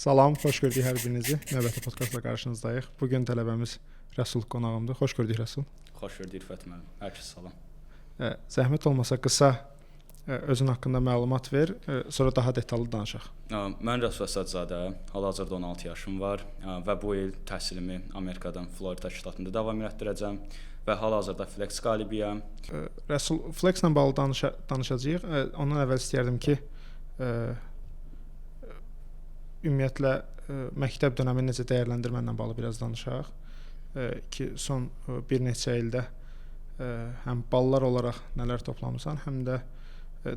Salam, xoş gördük hər birinizi. Növbəti podkastla qarşınızdayıq. Bu gün tələbəmiz Rəsul qonağımdır. Xoş gördük Rəsul. Xoş gördük İrfət müəllim. Hər kəs salam. Zəhmət olmasa qısa özün haqqında məlumat ver, sonra daha detallı danışaq. Mən Rəsul Əsədzadə, hal-hazırda 16 yaşım var və bu il təhsilimi Amerikadan Florida ştatında davam etdirəcəm və hal-hazırda Flex qalibiyəm. Rəsul, Flex-lə bağlı danışacağıq. Ondan əvvəl istəyərdim ki, ümumiyyətlə məktəb dönəmini necə dəyərləndirməklə bağlı biraz danışaq. Ki son bir neçə ildə həm ballar olaraq nələr toplamısan, həm də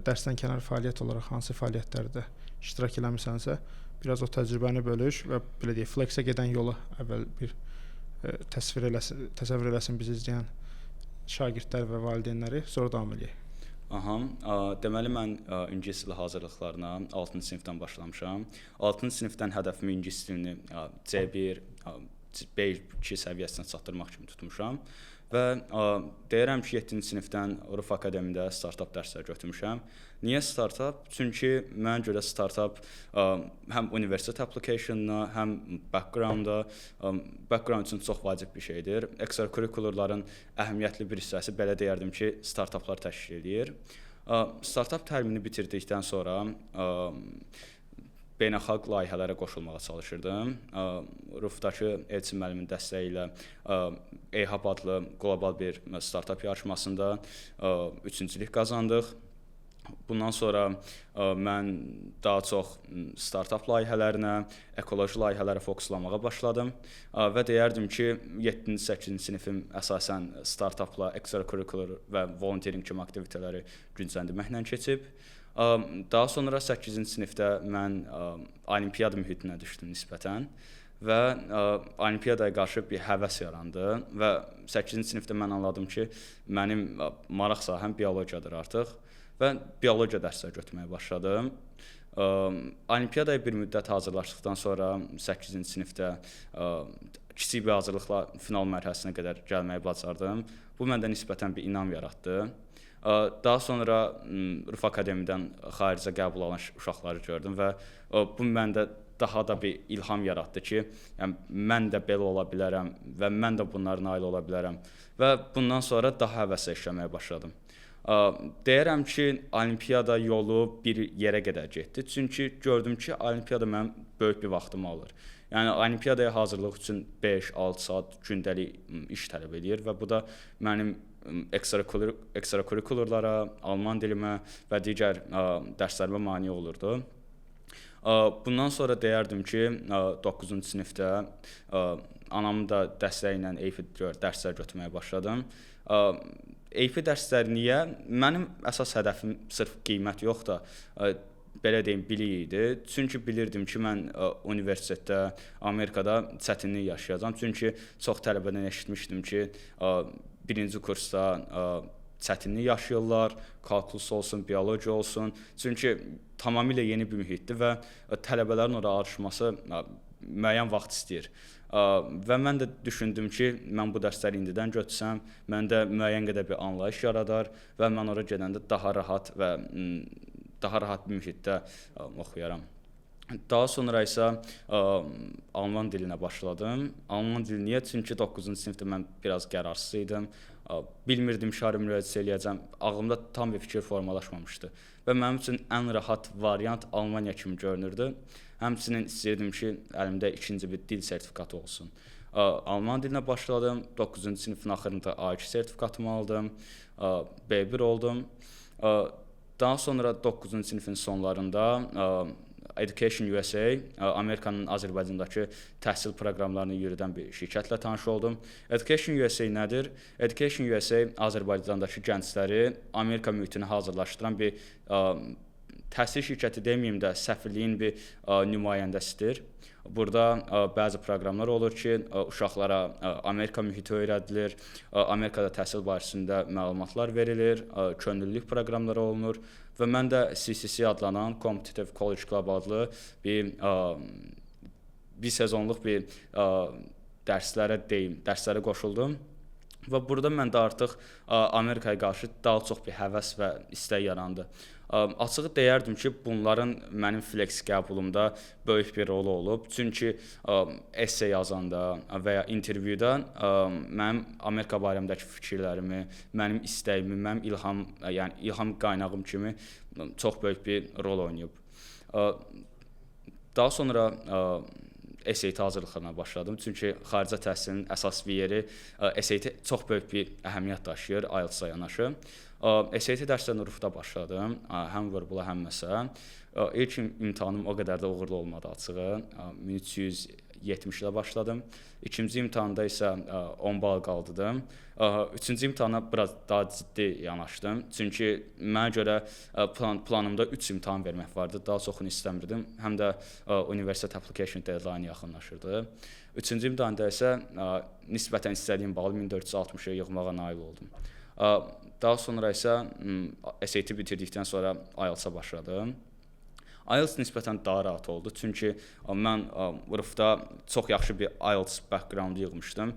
dərsdən kənar fəaliyyət olaraq hansı fəaliyyətlərdə iştirak eləmisənsə, biraz o təcrübəni bölüş və belə deyək, Flex-ə gedən yolu əvvəl bir təsəvvür eləsin bizi izləyən şagirdlər və valideynləri, sonra davam edək. Deməli mən ingilis dili hazırlıqlarına 6-cı sinifdən başlamışam. 6-cı sinifdən hədəfimi ingilis dilini C1, B2 səviyyəsinə çatdırmaq kimi tutmuşam və deyirəm ki, 7-ci sinifdən Ruf Akademiyada startup dərsləri götürmüşəm. Niyə startup? Çünki mənə görə startup həm universitet applicationına, həm background üçün çox vacib bir şeydir. Extracurricularların əhəmiyyətli bir hissəsi belə deyərdim ki, startuplar təşkil edir. Startup təlimini bitirdikdən sonra beynəlxalq layihələrə qoşulmağa çalışırdım. Rufdakı Elçin müəllimin dəstəyi ilə EHAB adlı qlobal bir startup yarışmasında üçüncülük qazandıq. Bundan sonra mən daha çox startup layihələrinə, ekoloji layihələrə fokuslamağa başladım və deyərdim ki, 7-ci, 8-ci sinifim əsasən startupla, extracurricular və volunteering kimi aktivitetləri gücləndirməklə keçib. Daha sonra 8-ci sinifdə mən olimpiyada mühitinə düşdüm nisbətən və olimpiyadaya qarşı bir həvəs yarandı və 8-ci sinifdə mən anladım ki, mənim maraq sahəm biologiyadır artıq və biologiya dərsləri götürməyə başladım. Olimpiyadaya bir müddət hazırlaşdıqdan sonra 8-ci sinifdə kiçik bir hazırlıqla final mərhələsinə qədər gəlməyi bacardım. Bu məndə nisbətən bir inam yaratdı. Daha sonra Ruf Akademiyadan xaricə qəbul alan uşaqları gördüm və bu məndə daha da bir ilham yaratdı ki, yəni mən də belə ola bilərəm və mən də bunlara nail ola bilərəm və bundan sonra daha həvəslə işləməyə başladım. Deyirəm ki, olimpiyada yolu bir yerə qədər getdi, çünki gördüm ki, olimpiyada mənim böyük bir vaxtımı alır. Yəni olimpiyadaya hazırlıq üçün 5-6 saat gündəlik iş tələb edir və bu da mənim extracurricularlara, alman dilimə və digər dərslərimə mane olurdu. Bundan sonra deyərdim ki, 9-cu sinifdə anamın da dəstəyi ilə EYP dərslər götürməyə başladım. EYP dərsləri niyə? Mənim əsas hədəfim sırf qiymət yox da, belə deyim, bilik idi. Çünki bilirdim ki, mən universitetdə, Amerikada çətinlik yaşayacağam. Çünki çox tələbədən eşitmişdim ki, birinci kursda çətinlik yaşayırlar, kalkulus olsun, biologiya olsun. Çünki tamamilə yeni bir mühitdir və tələbələrin ora alışması müəyyən vaxt istəyir. Və mən də düşündüm ki, mən bu dərsləri indidən götürsəm, məndə müəyyən qədər bir anlayış yaradar və mən ora gedəndə daha rahat bir mühitdə oxuyaram. Daha sonra isə alman dilinə başladım. Alman dili niyə? Çünki 9-cu sinifdə mən biraz qərarsız idim. Bilmirdim şari müraciət eləyəcəm. Ağlımda tam bir fikir formalaşmamışdı. Və mənim üçün ən rahat variant Almaniya kimi görünürdü. Həmçinin istəyirdim ki, əlimdə ikinci bir dil sertifikatı olsun. Alman dilinə başladım. 9-cu sinifin axırında A2 sertifikatımı aldım. B1 oldum. Daha sonra 9-cu sinifin sonlarında Education USA, Amerikanın Azərbaycandakı təhsil proqramlarını yürüdən bir şirkətlə tanış oldum. Education USA nədir? Education USA Azərbaycandakı gəncləri Amerika mühitinə hazırlaşdıran bir təhsil şirkəti deməyim də, səfirliyin bir nümayəndəsidir. Burada bəzi proqramlar olur ki, uşaqlara Amerika mühiti öyrədilir, Amerikada təhsil barəsində məlumatlar verilir, könüllülük proqramları olunur və mən də CCC adlanan Competitive College Club adlı bir sezonluq bir dərslərə qoşuldum. Və burada məndə artıq Amerikaya qarşı daha çox bir həvəs və istək yarandı. Açığı deyərdim ki, bunların mənim flex qəbulumda böyük bir rolu olub. Çünki essay yazanda və ya intervyuda mənim Amerika barəmdəki fikirlərimi, mənim istəyimi, mənim ilham qaynağım kimi çox böyük bir rol oynayıb. Daha sonra SAT hazırlıqlarına başladım. Çünki xarici təhsilin əsas bir yeri SAT çox böyük bir əhəmiyyət daşıyır IELTS-a yanaşı. SAT dərslərinə Rufda başladım, həm verbal, həm məsə. İlk imtahanım o qədər də uğurlu olmadı açığı. 1370 ilə başladım. İkinci imtahanda isə 10 bal qaldırdım. Üçüncü imtahana biraz daha ciddi yanaşdım. Çünki mənə görə planımda 3 imtahan vermək vardı. Daha çoxunu istəmirdim. Həm də University Application Deadline yaxınlaşırdı. Üçüncü imtahanda isə nisbətən istədiyim balı 1460-a yığmağa nail oldum. Daha sonra isə SAT bitirdikdən sonra IELTS-a başladım. IELTS nisbətən daha rahat oldu. Çünki mən Rufda çox yaxşı bir IELTS background yığmışdım.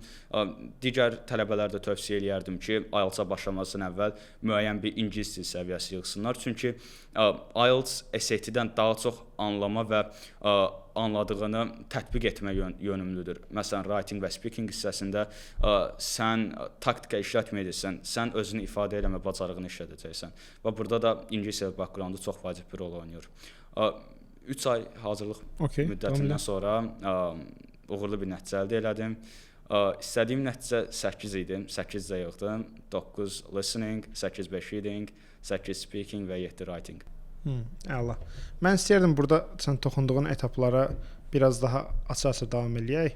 Digər tələbələrə də tövsiyə eləyərdim ki, IELTS-a başlamazdan əvvəl müəyyən bir ingilis dil səviyyəsi yığsınlar. Çünki IELTS SAT-dən daha çox anlama və anladığını tətbiq etmə yönümlüdür. Məsələn, writing və speaking hissəsində sən taktika işlətməyəcəksən, sən özünü ifadə etmə bacarığını işlədəcəksən. Və burada da ingilis dil backgroundu çox vacib bir rol oynayır. 3 ay hazırlıq müddətindən sonra uğurlu bir nəticə əldə elədim. İstədiyim nəticə 8 idi. 8-də yığdım. 9 listening, 8-5 reading, 8 speaking və 7 writing. Əla. Mən istəyirdim burada sən toxunduğun etaplara biraz daha açıq-açıq davam eləyək.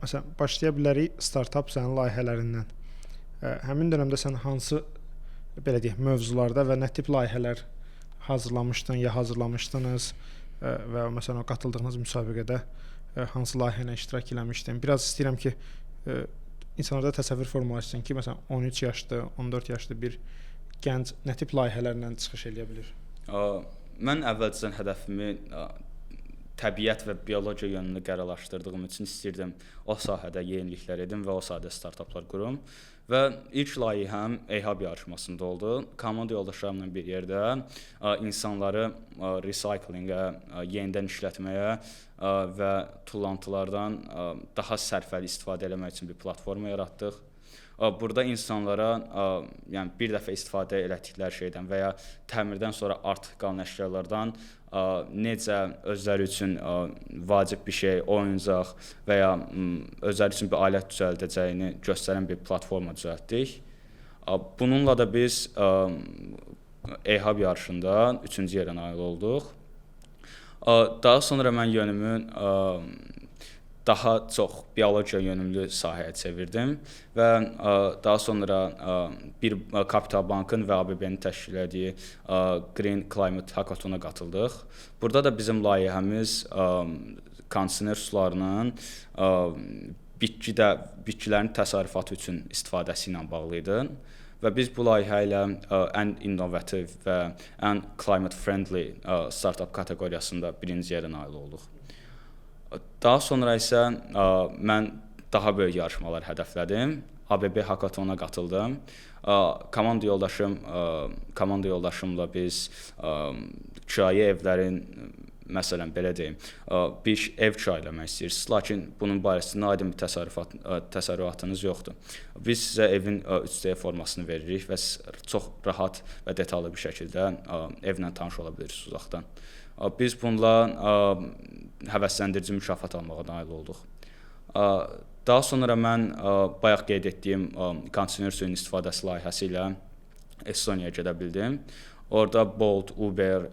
Məsələn, başlaya bilərik startap sənin layihələrindən. Həmin dövrdə sən hansı belə deyək, mövzularda və nə tip layihələr hazırlamışdın ya hazırlamışdınız və məsələn o qatıldığınız müsabiqədə hansı layihəyə iştirak eləmişdin? Biraz istəyirəm ki, insanlarda təsəvvür formalaşsın ki, məsələn 13 yaşlı, 14 yaşlı bir gənc nə tip layihələrlə çıxış eləyə bilir? Mən əvvəlcədən hədəfimi təbiət və biologiya yönünü qərarlaşdırdığım üçün istəyirdim o sahədə yeniliklər edim və o sahədə startaplar qurum. Və ilk layihəm EHAB yarışmasında oldu. Komanda yoldaşlarımla bir yerdə insanları recyclingə, yenidən işlətməyə və tullantılardan daha sərfəli istifadə etmək üçün bir platforma yaratdıq. Burada insanlara yəni bir dəfə istifadə etdikləri şeydən və ya təmirdən sonra artıq qalan əşyalardan necə özləri üçün vacib bir şey, oyuncaq və ya özləri üçün bir alət düzəldəcəyini göstərən bir platforma düzəltdik. Bununla da biz EHAB yarışında 3-cü yerə nail olduq. Daha sonra mən yönümü daha çox biologiya yönümlü sahəyə çevirdim və daha sonra bir Kapital Bankın və ABB-nin təşkil etdiyi Green Climate Hackathon-a qatıldıq. Burada da bizim layihəmiz kondisioner sularının bitkilərin təsərrüfatı üçün istifadəsi ilə bağlı idi. Və biz bu layihə ilə ən innovativ və ən climate friendly startup kateqoriyasında birinci yerə nail olduq. Daha sonra isə mən daha böyük yarışmalar hədəflədim. ABB Hackathon-a qatıldım. Komanda yoldaşımla biz kirayə evlərin, məsələn belə deyim, bir ev kirayələmək istəyirsiniz, lakin bunun barəsində aydın bir təsərrüfatınız yoxdur. Biz sizə evin 3D formasını veririk və çox rahat və detallı bir şəkildə evlə tanış ola bilirsiniz uzaqdan. Biz bununla həvəsləndirici mükafat almağa nail olduq. Daha sonra mən bayaq qeyd etdiyim kondisioner suyunun istifadəsi layihəsi ilə Estoniyaya gedə bildim. Orada Bolt, Uber,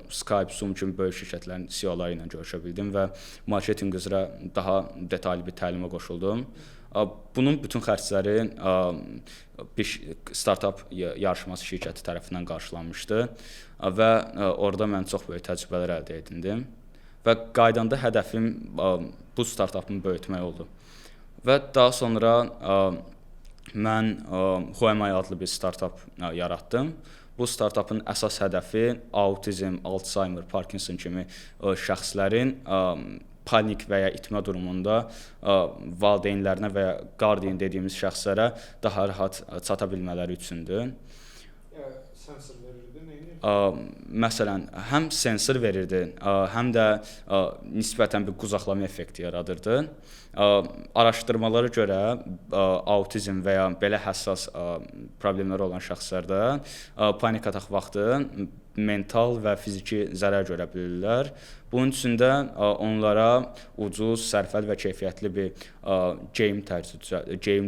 Skype, Zoom kimi böyük şirkətlərin CEO-ları ilə görüşə bildim və marketinq üzrə daha detallı bir təlimə qoşuldum. Bunun bütün xərcləri bir startup yarışması şirkəti tərəfindən qarşılanmışdı və orada mən çox böyük təcrübələr əldə edindim və qaydanda hədəfim bu startupımı böyütmək oldu. Və daha sonra mən Huamai adlı bir startup yaratdım. Bu startupın əsas hədəfi autizm, Alzheimer, Parkinson kimi şəxslərin panik və ya itmə durumunda valideynlərinə və ya guardian dediyimiz şəxslərə daha rahat çata bilmələri üçündür. Sensor verirdin, neyini? Məsələn, həm sensor verirdi, həm də nisbətən bir qucaqlama effekti yaradırdı. Araşdırmalara görə autizm və ya belə həssas problemləri olan şəxslərdə panik atak vaxtı mental və fiziki zərər görə bilirlər. Bunun üçün də onlara ucuz, sərfəli və keyfiyyətli bir geyim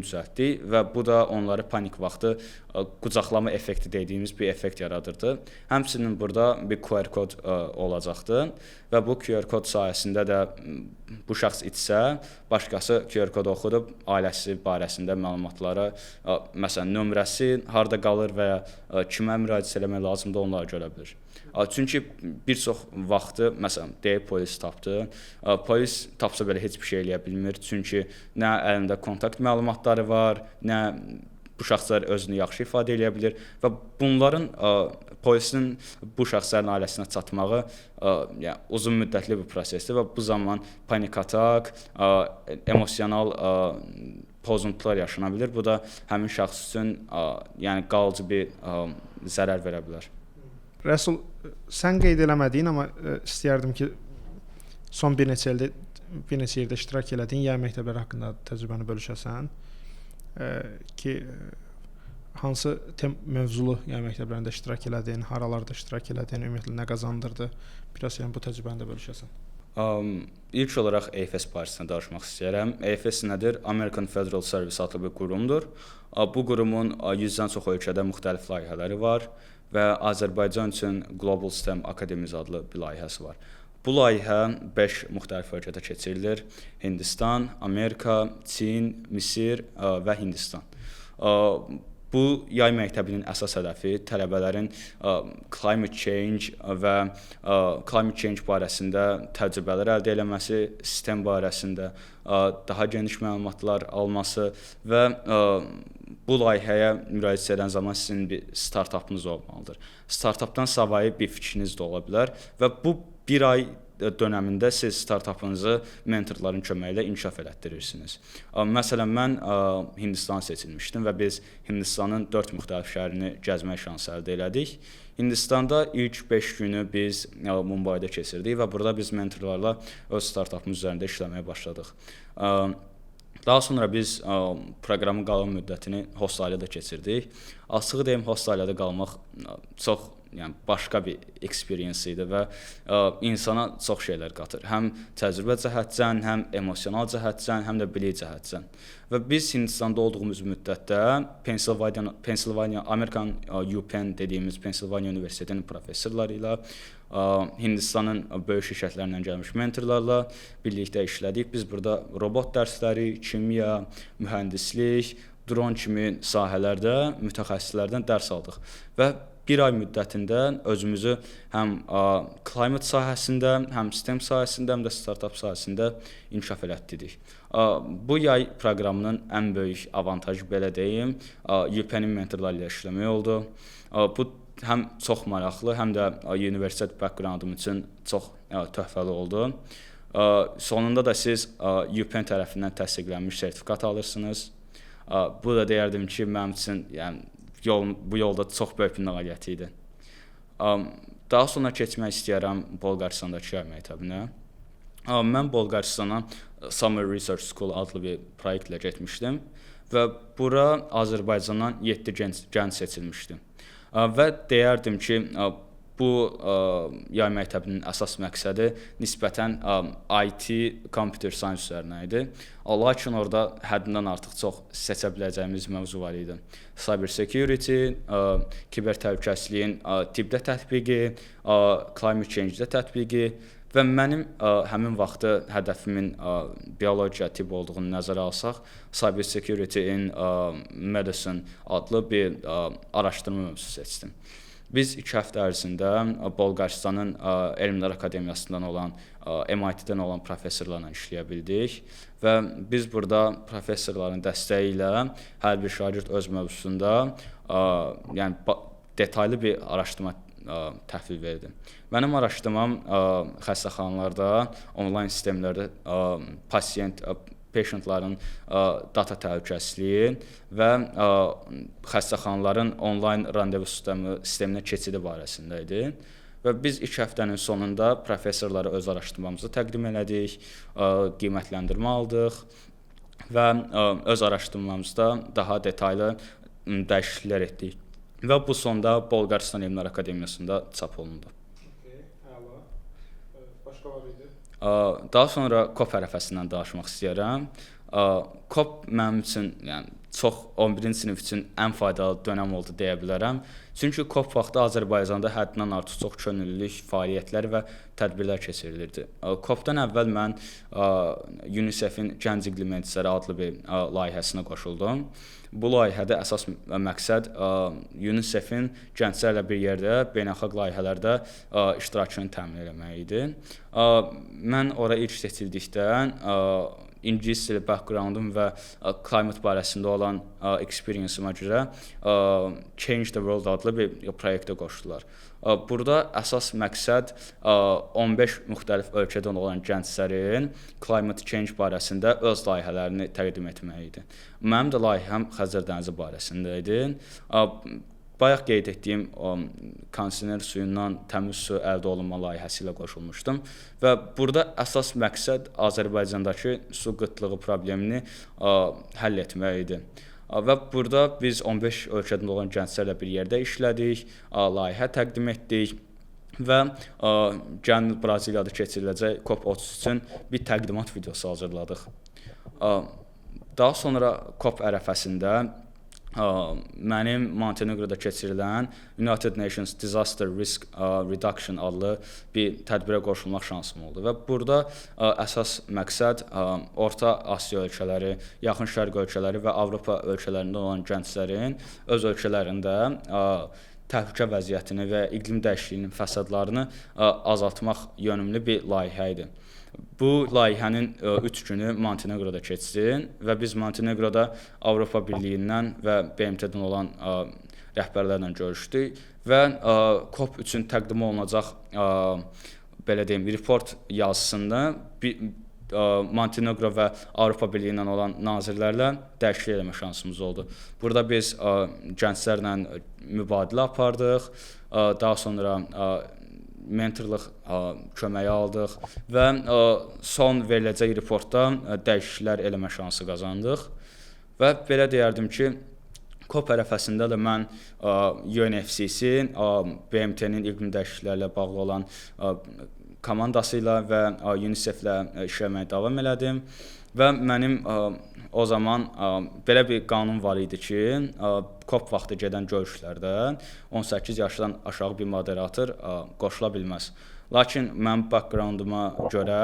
düzəltdik və bu da onları panik vaxtı qucaqlama effekti dediyimiz bir effekt yaradırdı. Həmçinin burada bir QR kod olacaqdı və bu QR kod sayəsində də bu şəxs itsə, başqası QR kodu oxudub ailəsi barəsində məlumatları, məsələn, nömrəsi harda qalır və ya kimə müraciət etmək lazımdır, onları görə bilir. Çünki bir çox vaxtı, məsələn, deyib polis tapdı. Polis tapsa belə heç bir şey eləyə bilmir. Çünki nə əlində kontakt məlumatları var, nə bu şəxslər özünü yaxşı ifadə eləyə bilir və bunların polisin bu şəxslərin ailəsinə çatmağı yəni uzun müddətli bir prosesdir və bu zaman panik atak, emosional pozuntular yaşana bilər. Bu da həmin şəxs üçün yəni qalıcı bir zərər verə bilər. Rəsul, sən qeyd eləmədiyin, amma istəyərdim ki, son bir neçə yerdə iştirak elədiyin yay məktəbləri haqqında təcrübəni bölüşəsən ki, hansı mövzulu yay məktəblərində iştirak elədiyin, haralarda iştirak elədiyin, ümumiyyətlə nə qazandırdı, biraz yəni bu təcrübəni də bölüşəsən. İlk olaraq EFS barəsində danışmaq istəyirəm. EFS nədir? American Federal Service adlı bir qurumdur. Bu qurumun 100-dən çox ölkədə müxtəlif layihələri var və Azərbaycan üçün Global STEM Akademiyası adlı bir layihəsi var. Bu layihə 5 müxtəlif ölkədə keçirilir. Hindistan, Amerika, Çin, Misir və Hindistan. Bu yay məktəbinin əsas hədəfi tələbələrin climate change və climate change barəsində təcrübələr əldə etməsi, sistem barəsində daha geniş məlumatlar alması və bu layihəyə müraciət edən zaman sizin bir startapınız olmalıdır. Startapdan savayı bir fikriniz də ola bilər və bu bir ay dönəmində siz startapınızı mentorların köməyi ilə inkişaf elətdirirsiniz. Məsələn, mən Hindistanı seçilmişdim və biz Hindistanın 4 müxtəlif şəhərini gəzmək şansı əldə elədik. Hindistanda ilk 5 günü biz Mumbayda keçirdik və burada biz mentorlarla öz startapımız üzərində işləməyə başladıq. Daha sonra biz proqramın qalan müddətini Hostayada keçirdik. Açığı deyim, Hostayada qalmaq çox başqa bir experience idi və insana çox şeylər qatır. Həm təcrübə cəhətdən, həm emosional cəhətdən, həm də bilik cəhətdən. Və biz Hindistanda olduğumuz müddətdə Pennsylvania, American UPenn dediyimiz Pennsylvania Universitetinin professorları ilə, Hindistanın böyük şirkətlərindən gəlmiş mentorlarla birlikdə işlədik. Biz burada robot dərsləri, kimya, mühəndislik, dron kimi sahələrdə mütəxəssislərdən dərs aldıq və bir ay müddətində özümüzü həm climate sahəsində, həm sistem sahəsində, həm də startup sahəsində inkişaf elətdirdik. Bu yay proqramının ən böyük avantajı, belə deyim, UPenn-in mentorları ilə işləmək oldu. Bu həm çox maraqlı, həm də universitet backgroundum üçün çox töhfəli oldu. Sonunda da siz UPenn tərəfindən təsdiqlənmiş sertifikat alırsınız. Bu da deyərdim ki, mənim üçün bu yolda çox böyük bir nailiyyət idi. Daha sonra keçmək istəyirəm Bolqarıstandakı yay məktəbinə. Mən Bolqarıstana Summer Research School adlı bir proyektlə getmişdim və bura Azərbaycandan 7 gənc seçilmişdi. Və deyərdim ki, bu yay məktəbinin əsas məqsədi nisbətən IT, computer science üzərinə idi. Lakin orada həddindən artıq çox seçə biləcəyimiz mövzu var idi. Cyber security, kiber təhlükəsizliyin tibbdə tətbiqi, climate change-də tətbiqi və mənim həmin vaxtı hədəfimin biologiya, tibb olduğunu nəzərə alsaq, cyber security in medicine adlı bir araşdırma mövzusu seçdim. Biz 2 həftə ərzində Bolqarıstanın Elmlər Akademiyasından olan, MIT-dən olan professorlarla işləyə bildik və biz burada professorların dəstəyi ilə hər bir şagird öz mövzusunda detaylı bir araşdırma təhvil verdi. Mənim araşdırmam xəstəxanalarda, onlayn sistemlərdə patientların data təhlükəsizliyi və xəstəxanaların onlayn randevu sisteminə keçidi barəsində idi. Və biz 2 həftənin sonunda professorlara öz araşdırmamızı təqdim elədik, qiymətləndirmə aldıq və öz araşdırmamızda daha detallı dəyişikliklər etdik. Və bu sonda Bolqarıstan Elmlər Akademiyasında çap olundu. Əla. Başqa var idi? Daha sonra COP ərəfəsindən danışmaq istəyirəm. COP mənim üçün, yəni çox 11-ci sinif üçün ən faydalı dönəm oldu deyə bilərəm. Çünki COP vaxtı Azərbaycanda həddindən artıq çox könüllülük fəaliyyətlər və tədbirlər keçirilirdi. COP-dan əvvəl mən UNICEF-in Gənc İqlim Məclisləri adlı bir layihəsinə qoşuldum. Bu layihədə əsas məqsəd UNICEF-in gənclərlə bir yerdə beynəlxalq layihələrdə iştirakını təmin etmək idi. Mən ora ilk seçildikdə ingilis dili backgroundum və climate barəsində olan experience-ıma görə Change the World adlı bir layihəyə qoşdular. Burada əsas məqsəd 15 müxtəlif ölkədən olan gənclərin climate change barəsində öz layihələrini təqdim etmək idi. Mənim də layihəm Xəzər dənizi barəsində idi. Bayaq qeyd etdiyim kondisioner suyundan təmiz su əldə olunma layihəsi ilə qoşulmuşdum və burada əsas məqsəd Azərbaycandakı su qıtlığı problemini həll etmək idi. Və burada biz 15 ölkədən olan gənclərlə bir yerdə işlədik, layihə təqdim etdik və gəlin il Braziliyada keçiriləcək COP30 üçün bir təqdimat videosu hazırladıq. Daha sonra COP ərəfəsində mənim Montenegroda keçirilən United Nations Disaster Risk Reduction adlı bir tədbirə qoşulmaq şansım oldu və burada əsas məqsəd Orta Asiya ölkələri, Yaxın Şərq ölkələri və Avropa ölkələrində olan gənclərin öz ölkələrində təhlükə vəziyyətini və iqlim dəyişikliyinin fəsadlarını azaltmaq yönümlü bir layihə idi. Bu layihənin 3 günü Montenegroda keçdi və biz Montenegroda Avropa Birliyindən və BMT-dən olan rəhbərlərlə görüşdük və COP üçün təqdim olunacaq belə deyim, report yazısında Montenegro və Avropa Birliyindən olan nazirlərlə dəyişiklik etmə şansımız oldu. Burada biz gənclərlə mübadilə apardıq, daha sonra mentorluq köməyi aldıq və son veriləcək reportda dəyişikliklər eləmə şansı qazandıq. Və belə deyərdim ki, COP ərəfəsində də mən UNFCC-in, BMT-nin iqlim dəyişikliklərlə bağlı olan komandası ilə və UNICEF-lə işləməyə davam elədim və mənim o zaman belə bir qanun var idi ki, COP vaxtı gedən görüşlərdə 18 yaşdan aşağı bir moderator qoşula bilməz. Lakin mənim backgrounduma görə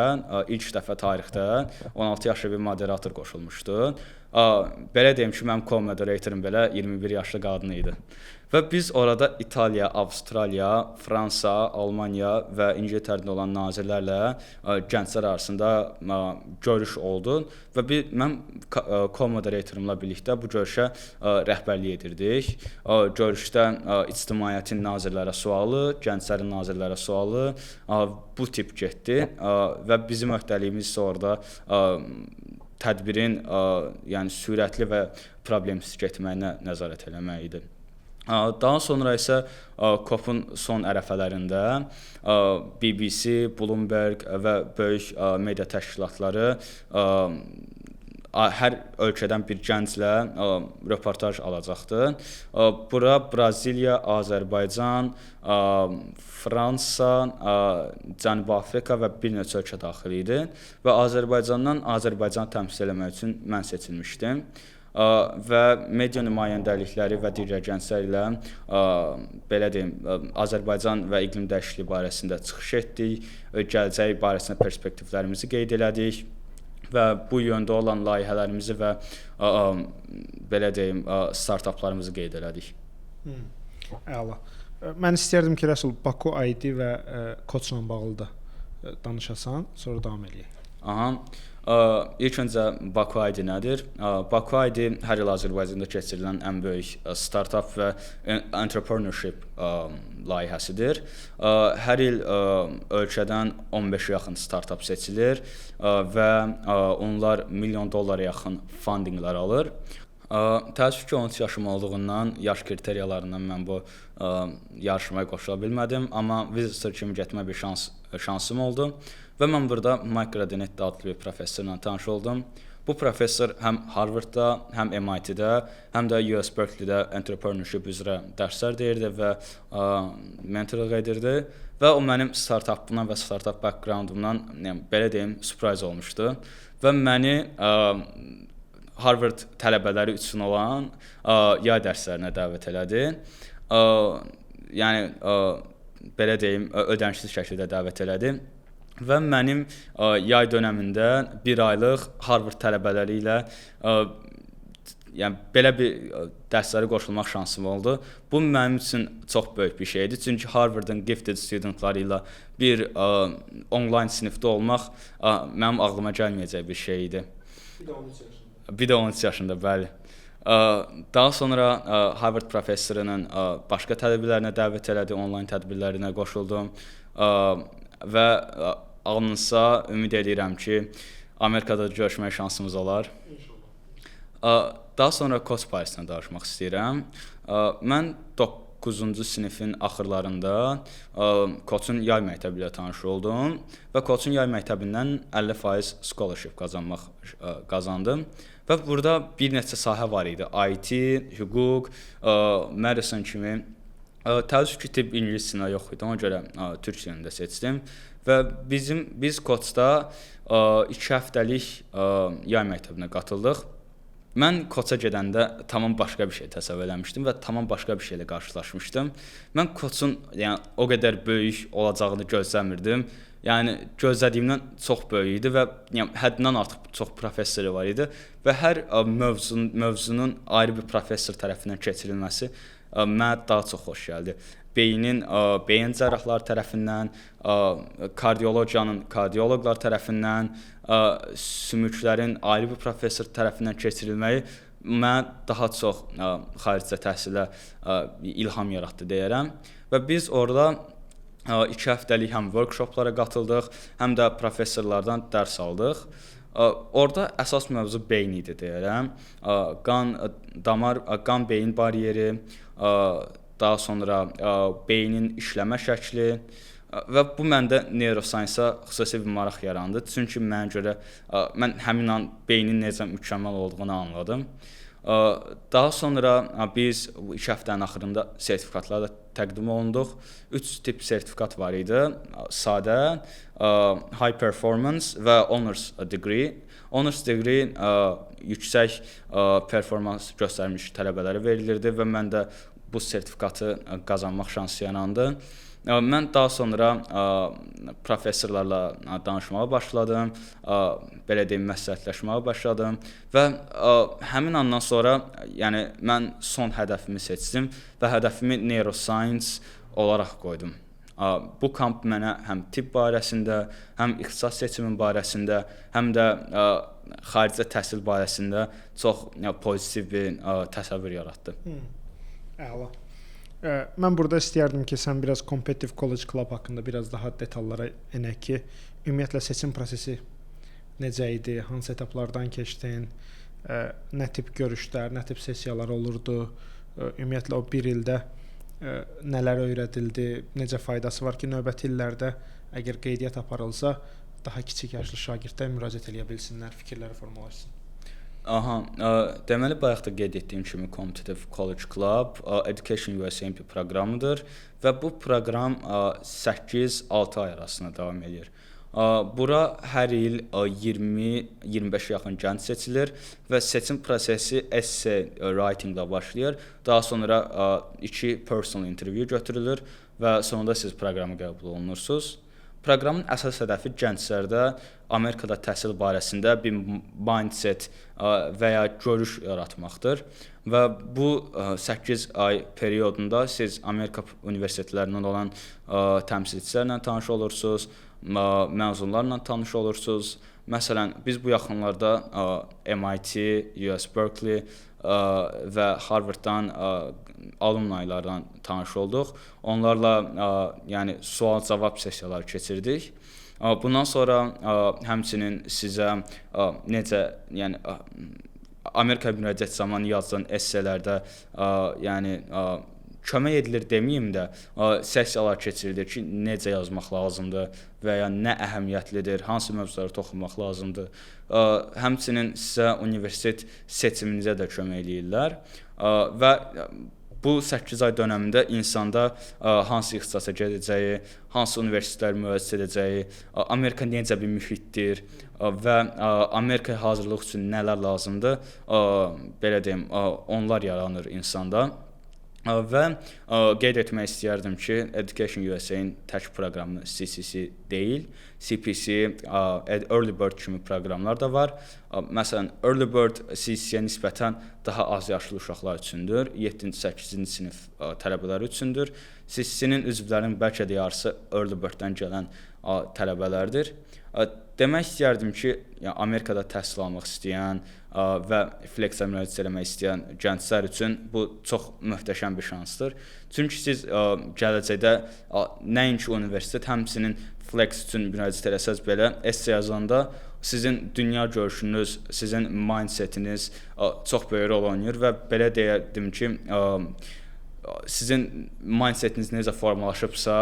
ilk dəfə tarixdə 16 yaşlı bir moderator qoşulmuşdu. Belə deyim ki, mənim co-moderatorum belə 21 yaşlı qadın idi. Və biz orada İtaliya, Avstraliya, Fransa, Almaniya və İngiltərədə olan nazirlərlə gənclər arasında görüş oldu və mən co-moderatorumla birlikdə bu görüşə rəhbərlik edirdik. Görüşdə ictimaiyyətin nazirlərə sualı, gənclərin nazirlərə sualı bu tip getdi və bizim öhdəliyimiz isə orada tədbirin yəni sürətli və problemsiz getməyinə nəzarət etmək idi. Daha sonra isə COP-un son ərəfələrində BBC, Bloomberg və böyük media təşkilatları hər ölkədən bir gənclə reportaj alacaqdı. Bura Braziliya, Azərbaycan, Fransa, Cənubi Afrika və bir neçə ölkə daxil idi və Azərbaycandan Azərbaycanı təmsil etmək üçün mən seçilmişdim. Və media nümayəndəlikləri və digər gənclər ilə belə deyim, Azərbaycan və iqlim dəyişikliyi barəsində çıxış etdik, gələcək barəsində perspektivlərimizi qeyd elədik və bu yöndə olan layihələrimizi və belə deyim, startaplarımızı qeyd elədik. Əla. Mən istərdim ki, Rəsul, Baku ID və kodla bağlı da danışasan, sonra davam edək. Aha. İlk öncə Baku ID nədir? Baku ID hər il Azərbaycanda keçirilən ən böyük startap və entrepreneurship layihəsidir. Hər il ölkədən 15 yaxın startap seçilir və onlar $1 milyon yaxın fundinqlər alır. Təəssüf ki, 13 yaşım olduğundan yaş kriteriyalarından mən bu yarışmaya qoşula bilmədim, amma visitor kimi getmə bir şansım oldu. Və mən burada Mike Gradinetto adlı bir professorla tanış oldum. Bu professor həm Harvardda, həm MIT-də, həm də US Berkeley-də entrepreneurship üzrə dərslər deyirdi və mentorluq edirdi. Və o mənim startupımdan və startup backgroundumdan, yəni belə deyim, sürpriz olmuşdu. Və məni Harvard tələbələri üçün olan yay dərslərinə dəvət elədi. Yəni belə deyim, ödənişsiz şəkildə dəvət elədi. Və mənim yay dönəmində 1 aylıq Harvard tələbələri ilə yəni belə bir dərslərə qoşulmaq şansım oldu. Bu mənim üçün çox böyük bir şeydir. Çünki Harvardın gifted studentları ilə bir onlayn sinifdə olmaq mənim ağlıma gəlməyəcək bir şey idi. Bir də 13 yaşında, bəli. Daha sonra Harvard professorunun başqa tədbirlərinə dəvət elədi, onlayn tədbirlərinə qoşuldum və alınsa ümid edirəm ki, Amerikada görüşmək şansımız olar. Daha sonra Coach Paris'dən danışmaq istəyirəm. Mən 9-cu sinifin axırlarında Coach'un yay məktəbi ilə tanış oldum və Coach'un yay məktəbindən 50% scholarship qazandım. Və burada bir neçə sahə var idi. IT, hüquq, medicine kimi. Təəssüf ki, tibb ingiliscə yox idi. Ona görə türk dilində seçdim. Və biz Coach'da 2 həftəlik yay məktəbinə qatıldıq. Mən Coach'a gedəndə tamam başqa bir şey təsəvvür eləmişdim və tamam başqa bir şeylə qarşılaşmışdım. Mən Coach'un yəni o qədər böyük olacağını gözləmirdim. Yəni gözlədiyimdən çox böyük idi və yəni həddindən artıq çox professoru var idi və hər mövzunun ayrı bir professor tərəfindən keçirilməsi mənə daha çox xoş gəldi. Beyin cərrahları tərəfindən, kardiologiyanın kardioloqlar tərəfindən, sümüklərin ayrı bir professor tərəfindən keçirilməyi mənə daha çox xaricdə təhsilə ilham yaratdı deyərəm. Və biz orada 2 həftəlik həm workshoplara qatıldıq, həm də professorlardan dərs aldıq. Orada əsas mövzu beyin idi deyərəm. Qan beyin bariyeri, daha sonra beynin işləmə şəkli və bu məndə neuroscience-a xüsusi bir maraq yarandı. Çünki mənə görə mən həmin an beynin necə mükəmməl olduğunu anladım. Daha sonra biz 2 həftənin axırında sertifikatlarla təqdim olunduq. 3 tip sertifikat var idi. Sadə, high performance və honors degree. Honors degree yüksək performans göstərmiş tələbələrə verilirdi və mən də bu sertifikatı qazanmaq şansı yarandı. Mən daha sonra professorlarla danışmağa başladım, belə deyim, məsləhətləşməyə başladım və həmin andan sonra yəni mən son hədəfimi seçdim və hədəfimi neuroscience olaraq qoydum. Bu kamp mənə həm tibb barəsində, həm ixtisas seçimi barəsində, həm də xaricdə təhsil barəsində çox pozitiv bir təsəvvür yaratdı. Əla. Mən burada istəyərdim ki, sən biraz Competitive College Club haqqında biraz daha detallara enək ki, ümumiyyətlə seçim prosesi necə idi, hansı etaplardan keçdin, nə tip görüşlər, nə tip sessiyalar olurdu, ümumiyyətlə o 1 ildə nələr öyrədildi, necə faydası var ki, növbəti illərdə əgər qeydiyyat aparılsa, daha kiçik yaşlı şagirdlər müraciət edə bilsinlər, fikirləri formalaşsın. Deməli, bayaq da qeyd etdiyim kimi Competitive College Club Education USA proqramıdır və bu proqram 8-6 ay arasında davam edir. Bura hər il 20-25 yaxın gənc seçilir və seçim prosesi essay writing-la başlayır. Daha sonra 2 personal interview götürülür və sonunda siz proqrama qəbul olunursunuz. Proqramın əsas hədəfi gənclərdə Amerikada təhsil barəsində bir mindset və ya görüş yaratmaqdır və bu 8 ay periodunda siz Amerika universitetlərindən olan təmsilçilərlə tanış olursunuz, məzunlarla tanış olursunuz Məsələn, biz bu yaxınlarda MIT, US Berkeley və Harvarddan alumnaylardan tanış olduq. Onlarla yəni sual-cavab sessiyaları keçirdik. Bundan sonra həmçinin sizə necə, yəni Amerika müraciət zamanı yazılan esselərdə yəni kömək edilir deməyim də, sessiyalar keçirilir ki, necə yazmaq lazımdır və ya nə əhəmiyyətlidir, hansı mövzulara toxunmaq lazımdır. Həmçinin sizə universitet seçiminizə də kömək eləyirlər və bu 8 ay dönəmində insanda hansı ixtisasa gedəcəyi, hansı universitetlərə müraciət edəcəyi, Amerika necə bir mühitdir və Amerikaya hazırlıq üçün nələr lazımdır, belə deyim, onlar yaranır insanda. Və qeyd etmək istəyərdim ki, Education USA-in tək proqramı CCC deyil, CPC, Early Bird kimi proqramlar da var. Məsələn, Early Bird CCC-yə nisbətən daha az yaşlı uşaqlar üçündür, 7-ci, 8-ci sinif tələbələri üçündür. CCC-nin üzvlərinin bəlkə də yarısı Early Bird-dən gələn tələbələrdir. Demək istəyərdim ki, yəni Amerikada təhsil almaq istəyən və Flex-ə müraciət etmək istəyən gənclər üçün bu çox möhtəşəm bir şansdır. Çünki siz gələcəkdə nəinki universitet, həmçinin Flex üçün müraciət etsəz belə, esse yazanda sizin dünya görüşünüz, sizin mindsetiniz çox böyük rol oynayır və belə deyərdim ki, sizin mindsetiniz necə formalaşıbsa,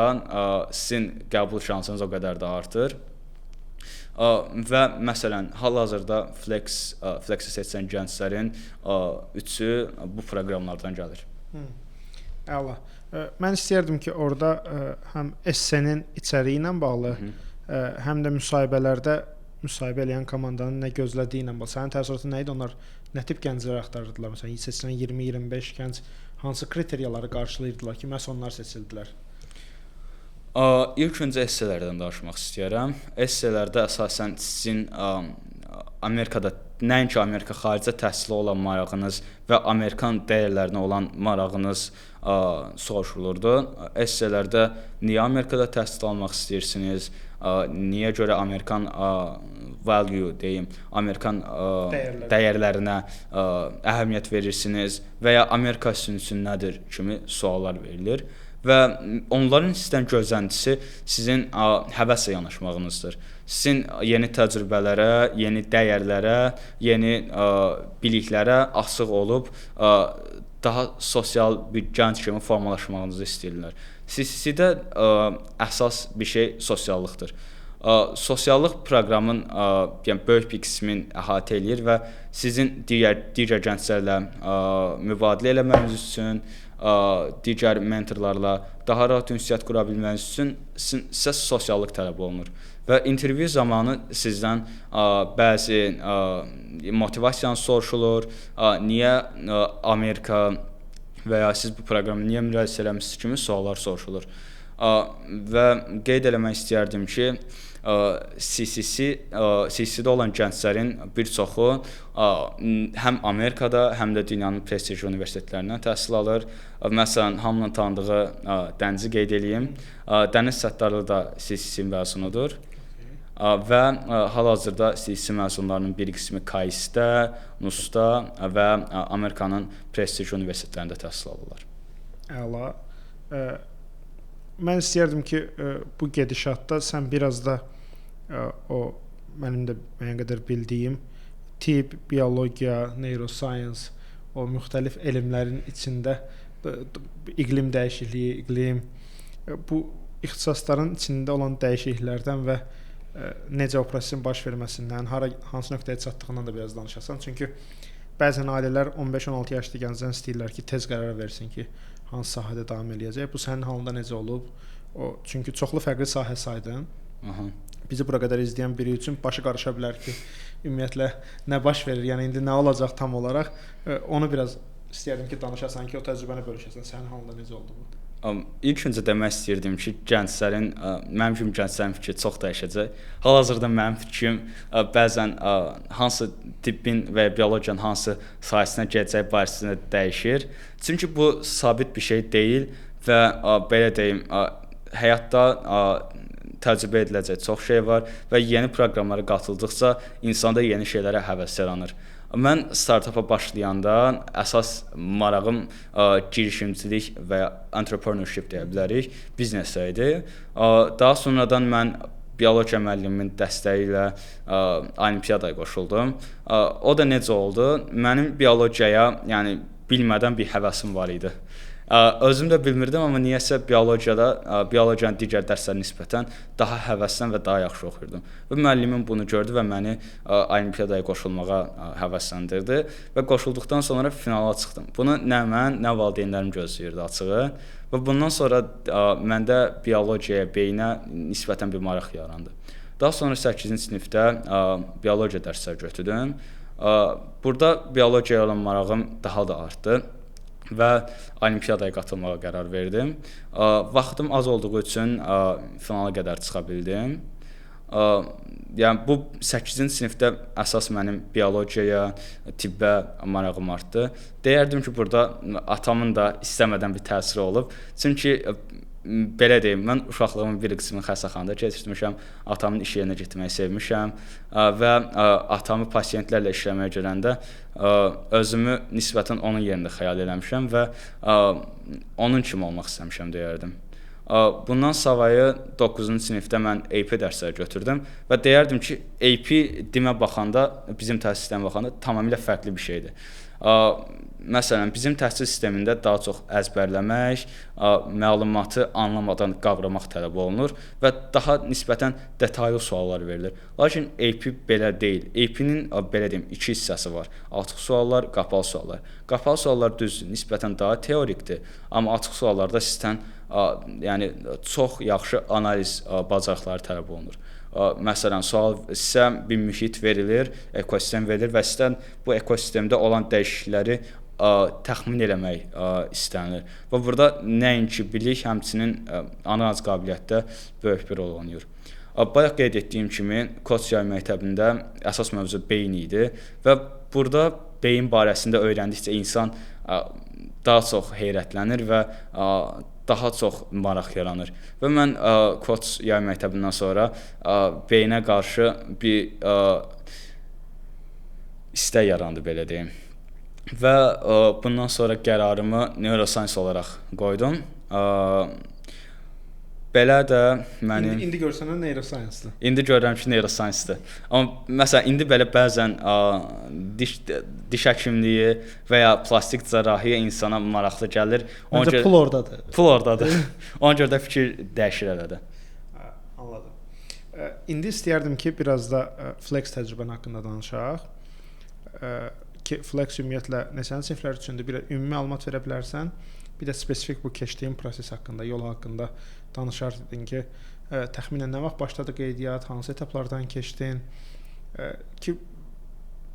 sizin qəbul şansınız o qədər də artır. Və məsələn, hal-hazırda Flex-i seçən gənclərin üçü bu proqramlardan gəlir. Əla. Mən istəyərdim ki, orada həm essenin içəriyi ilə bağlı, həm də müsahibələrdə müsahibə eləyən komandanın nə gözlədiyi ilə bağlı. Sənin təəssüratın nə idi? Onlar nə tip gənclər axtarırdılar? Məsələn, seçilən 20-25 gənc hansı kriteriyaları qarşılayırdılar ki, məhz onlar seçildilər? İlk öncə esselərdən danışmaq istəyirəm. Esselərdə əsasən sizin Amerikada, nəinki Amerika, xaricə təhsilə olan marağınız və Amerikan dəyərlərinə olan marağınız soruşulurdu. Esselərdə niyə Amerikada təhsil almaq istəyirsiniz? Niyə görə Amerikan value deyim, Amerikan dəyərlərinə əhəmiyyət verirsiniz və ya Amerika sizin üçün nədir kimi suallar verilir. Və onların sizdən gözləntisi sizin həvəslə yanaşmağınızdır. Sizin yeni təcrübələrə, yeni dəyərlərə, yeni biliklərə açıq olub daha sosial bir gənc kimi formalaşmağınızı istəyirlər. CCC-də əsas bir şey sosiallıqdır. Sosiallıq proqramın yəni böyük bir qismini əhatə eləyir və sizin digər gənclərlə mübadilə eləməniz üçün, digər mentorlarla daha rahat ünsiyyət qura bilməniz üçün sizə sosiallıq tələb olunur. Və intervyu zamanı sizdən bəzi motivasiyanız soruşulur, niyə Amerika və ya siz bu proqramı niyə müraciət eləmisiniz kimi suallar soruşulur. Və qeyd eləmək istəyərdim ki, CCC-də olan gənclərin bir çoxu həm Amerikada, həm də dünyanın prestijli universitetlərindən təhsil alır. Məsələn, hamının tanıdığı Dəniz'i qeyd edeyim. Dəniz Səttarlı da CCC məzunudur. Və hal-hazırda CCC məzunlarının bir qismi KAIS-də, NUS-da və Amerikanın prestijli universitetlərində təhsil alırlar. Əla. Mən istəyərdim ki, bu gedişatda sən biraz da o mənim də müəyyən qədər bildiyim tibb, biologiya, neuroscience, o müxtəlif elmlərin içində iqlim dəyişikliyi, bu ixtisasların içində olan dəyişikliklərdən və necə o prosesin baş verməsindən, hansı nöqtəyə çatdığından da biraz danışasan. Çünki bəzən ailələr 15-16 yaşlı gəncdən istəyirlər ki, tez qərar versin ki, hansı sahədə davam eləyəcək. Bu sənin halında necə olub? Çünki çoxlu fərqli sahə saydın. Bizi bura qədər izləyən biri üçün başı qarışa bilər ki, ümumiyyətlə nə baş verir, yəni indi nə olacaq tam olaraq? Onu biraz istəyərdim ki, danışasan ki, o təcrübəni bölüşəsən. Sənin halında necə oldu bu? İlk öncə demək istəyirdim ki, mənim kimi gənclərin fikri çox dəyişəcək. Hal-hazırda mənim fikrim bəzən hansı tibbin və ya biologiyanın hansı sahəsinə gedəcəyi barəsində dəyişir. Çünki bu sabit bir şey deyil və belə deyim, həyatda təcrübə ediləcək çox şey var və yeni proqramlara qatıldıqca insanda yeni şeylərə həvəs yaranır. Mən startapa başlayanda əsas marağım girişimçilik və ya entrepreneurship deyə bilərik, biznesdə idi. Daha sonradan mən biologiya müəlliminin dəstəyi ilə olimpiyadaya qoşuldum. O da necə oldu? Mənim biologiyaya, yəni bilmədən bir həvəsim var idi. Özüm də bilmirdim, amma niyəsə biologiyanın digər dərslərinə nisbətən daha həvəslə və daha yaxşı oxuyurdum. Və müəllimim bunu gördü və məni olimpiyadaya qoşulmağa həvəsləndirdi və qoşulduqdan sonra finala çıxdım. Bunu nə mən, nə valideynlərim gözləyirdi açığı. Və bundan sonra məndə biologiyaya, beyinə nisbətən bir maraq yarandı. Daha sonra 8-ci sinifdə biologiya dərsləri götürdüm. Burada biologiyaya olan marağım daha da artdı və olimpiyadaya qatılmağa qərar verdim. Vaxtım az olduğu üçün finala qədər çıxa bildim. Yəni bu 8-ci sinifdə əsas mənim biologiyaya, tibbə marağım artdı. Deyərdim ki, burada atamın da istəmədən bir təsiri olub. Çünki belə deyim, mən uşaqlığımın bir qismini xəstəxanada keçirmişəm. Atamın iş yerinə getməyi sevmişəm və atamı pasientlərlə işləməyə görəndə özümü nisbətən onun yerində xəyal eləmişəm və onun kimi olmaq istəmişəm deyərdim. Bundan savayı 9-cu sinifdə mən AP dərsləri götürdüm və deyərdim ki, AP demə baxanda, bizim təhsil sisteminə baxanda tamamilə fərqli bir şeydir. Məsələn, bizim təhsil sistemində daha çox əzbərləmək, məlumatı anlamadan qavramaq tələb olunur və daha nisbətən detallı suallar verilir. Lakin AP belə deyil. AP-nin belə deyim, iki hissəsi var. Açıq suallar, qapalı suallar. Qapalı suallar düzdür, nisbətən daha teorikdir, amma açıq suallarda sizdən yəni çox yaxşı analiz bacarıqları tələb olunur. Məsələn, sual sizə bir mühit verilir, ekosistem verilir və sizdən bu ekosistemdə olan dəyişiklikləri təxmin eləmək istənilir. Və burada nəinki bilik, həmçinin analiz qabiliyyətdə böyük bir rol oynayır. Bayaq qeyd etdiyim kimi, Koç Yay məktəbində əsas mövzu beyin idi və burada beyin barəsində öyrəndikcə insan daha çox heyrətlənir və daha çox maraq yaranır. Və mən Koç Yay məktəbindən sonra beyinə qarşı bir istək yarandı, belə deyim. Və bundan sonra qərarımı neuroscience olaraq qoydum. Belə də mənim İndi görsənən neuroscience-dır. İndi görürəm ki, neuroscience-dır. Amma məsələn indi belə bəzən diş həkimliyi və ya plastik cərrahiyyə insana maraqlı gəlir. Məncə pul ordadır. Pul ordadır. Ona görə də fikir dəyişir elə də. Anladım. İndi istəyərdim ki, biraz da Flex təcrübən haqqında danışaq. Ki Flex ümumiyyətlə neçənci siniflər üçündür? Bir ümumi məlumat verə bilərsən? Bir də spesifik bu keçdiyin proses haqqında, yol haqqında danışardın ki, təxminən nə vaxt başladı qeydiyyat, hansı etaplardan keçdin ki,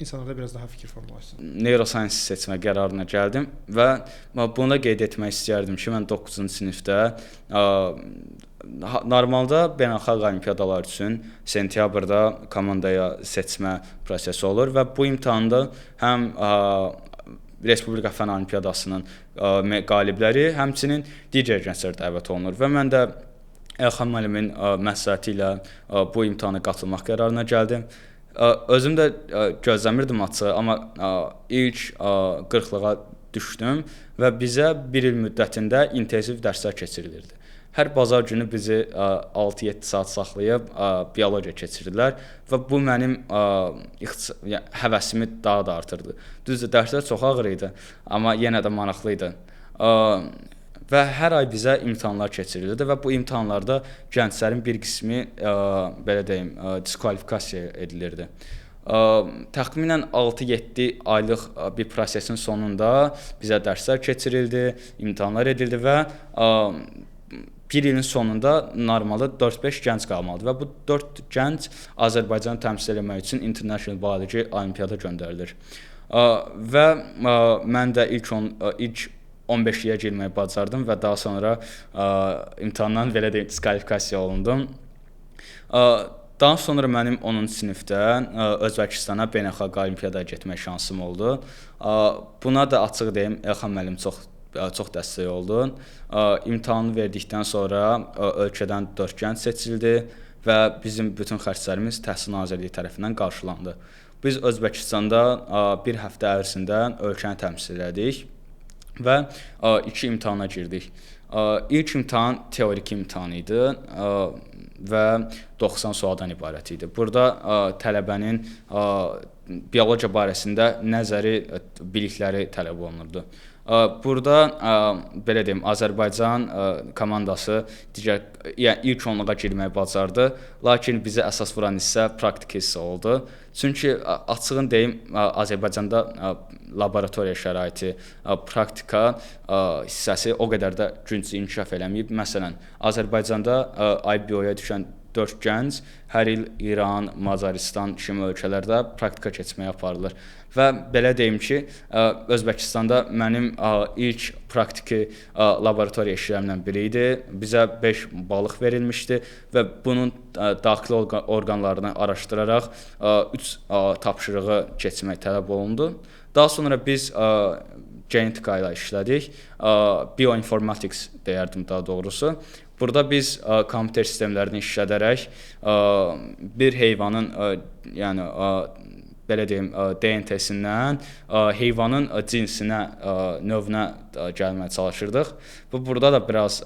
insanlarda biraz daha fikir formalaşsın. Neuroscience seçmə qərarına gəldim və bunu da qeyd etmək istəyərdim ki, mən 9-cu sinifdə normalda beynəlxalq olimpiyadalar üçün sentyabrda komandaya seçmə prosesi olur və bu imtahanda həm Respublika Fənn Olimpiyadasının qalibləri, həmçinin digər gənclər dəvət olunur və mən də Elxan müəllimin məsləhəti ilə bu imtahana qatılmaq qərarına gəldim. Özüm də gözləmirdim açığı, amma ilk 40-lığa düşdüm və bizə bir il müddətində intensiv dərslər keçirilirdi. Hər bazar günü bizi 6-7 saat saxlayıb biologiya keçirdilər və bu mənim həvəsimi daha da artırdı. Düzdür, dərslər çox ağır idi, amma yenə də maraqlı idi. Və hər ay bizə imtahanlar keçirilirdi və bu imtahanlarda gənclərin bir qismi belə deyim, diskvalifikasiya edilirdi. Təxminən 6-7 aylıq bir prosesin sonunda bizə dərslər keçirildi, imtahanlar edildi və bir ilin sonunda normalda 4-5 gənc qalmalıdır və bu 4 gənc Azərbaycanı təmsil etmək üçün International Biology Olimpiyada göndərilir. Və mən də ilk 15-yə girməyi bacardım və daha sonra imtahandan belə deyim, diskvalifikasiya olundum. Daha sonra mənim 10-cu sinifdə Özbəkistana beynəlxalq olimpiyadaya getmək şansım oldu. Buna da açıq deyim, Elxan müəllim çox çox dəstək oldu. İmtahanı verdikdən sonra ölkədən 4 gənc seçildi və bizim bütün xərclərimiz Təhsil Nazirliyi tərəfindən qarşılandı. Biz Özbəkistanda bir həftə ərzində ölkəni təmsil elədik və 2 imtahana girdik. İlk imtahan teorik imtahan idi və 90 sualdan ibarət idi. Burada tələbənin biologiya barəsində nəzəri bilikləri tələb olunurdu. Burada belə deyim, Azərbaycan komandası yəni ilk onluğa girməyi bacardı, lakin bizə əsas vuran hissə praktiki hissə oldu. Çünki açığın deyim, Azərbaycanda laboratoriya şəraiti, praktika hissəsi o qədər də güclü inkişaf eləməyib. Məsələn, Azərbaycanda IBO-ya düşən 4 gənc hər il İran, Macaristan kimi ölkələrdə praktika keçməyə aparılır. Və belə deyim ki, Özbəkistanda mənim ilk praktiki laboratoriya işlərimdən biri idi. Bizə 5 balıq verilmişdi və bunun daxili orqanlarını araşdıraraq 3 tapşırığı keçmək tələb olundu. Daha sonra biz genetika ilə işlədik. Bioinformatics deyərdim daha doğrusu. Burada biz kompüter sistemlərini işlədərək bir heyvanın, yəni belə deyim, DNT-sindən heyvanın cinsinə, növünə gəlməyə çalışırdıq. Burada da biraz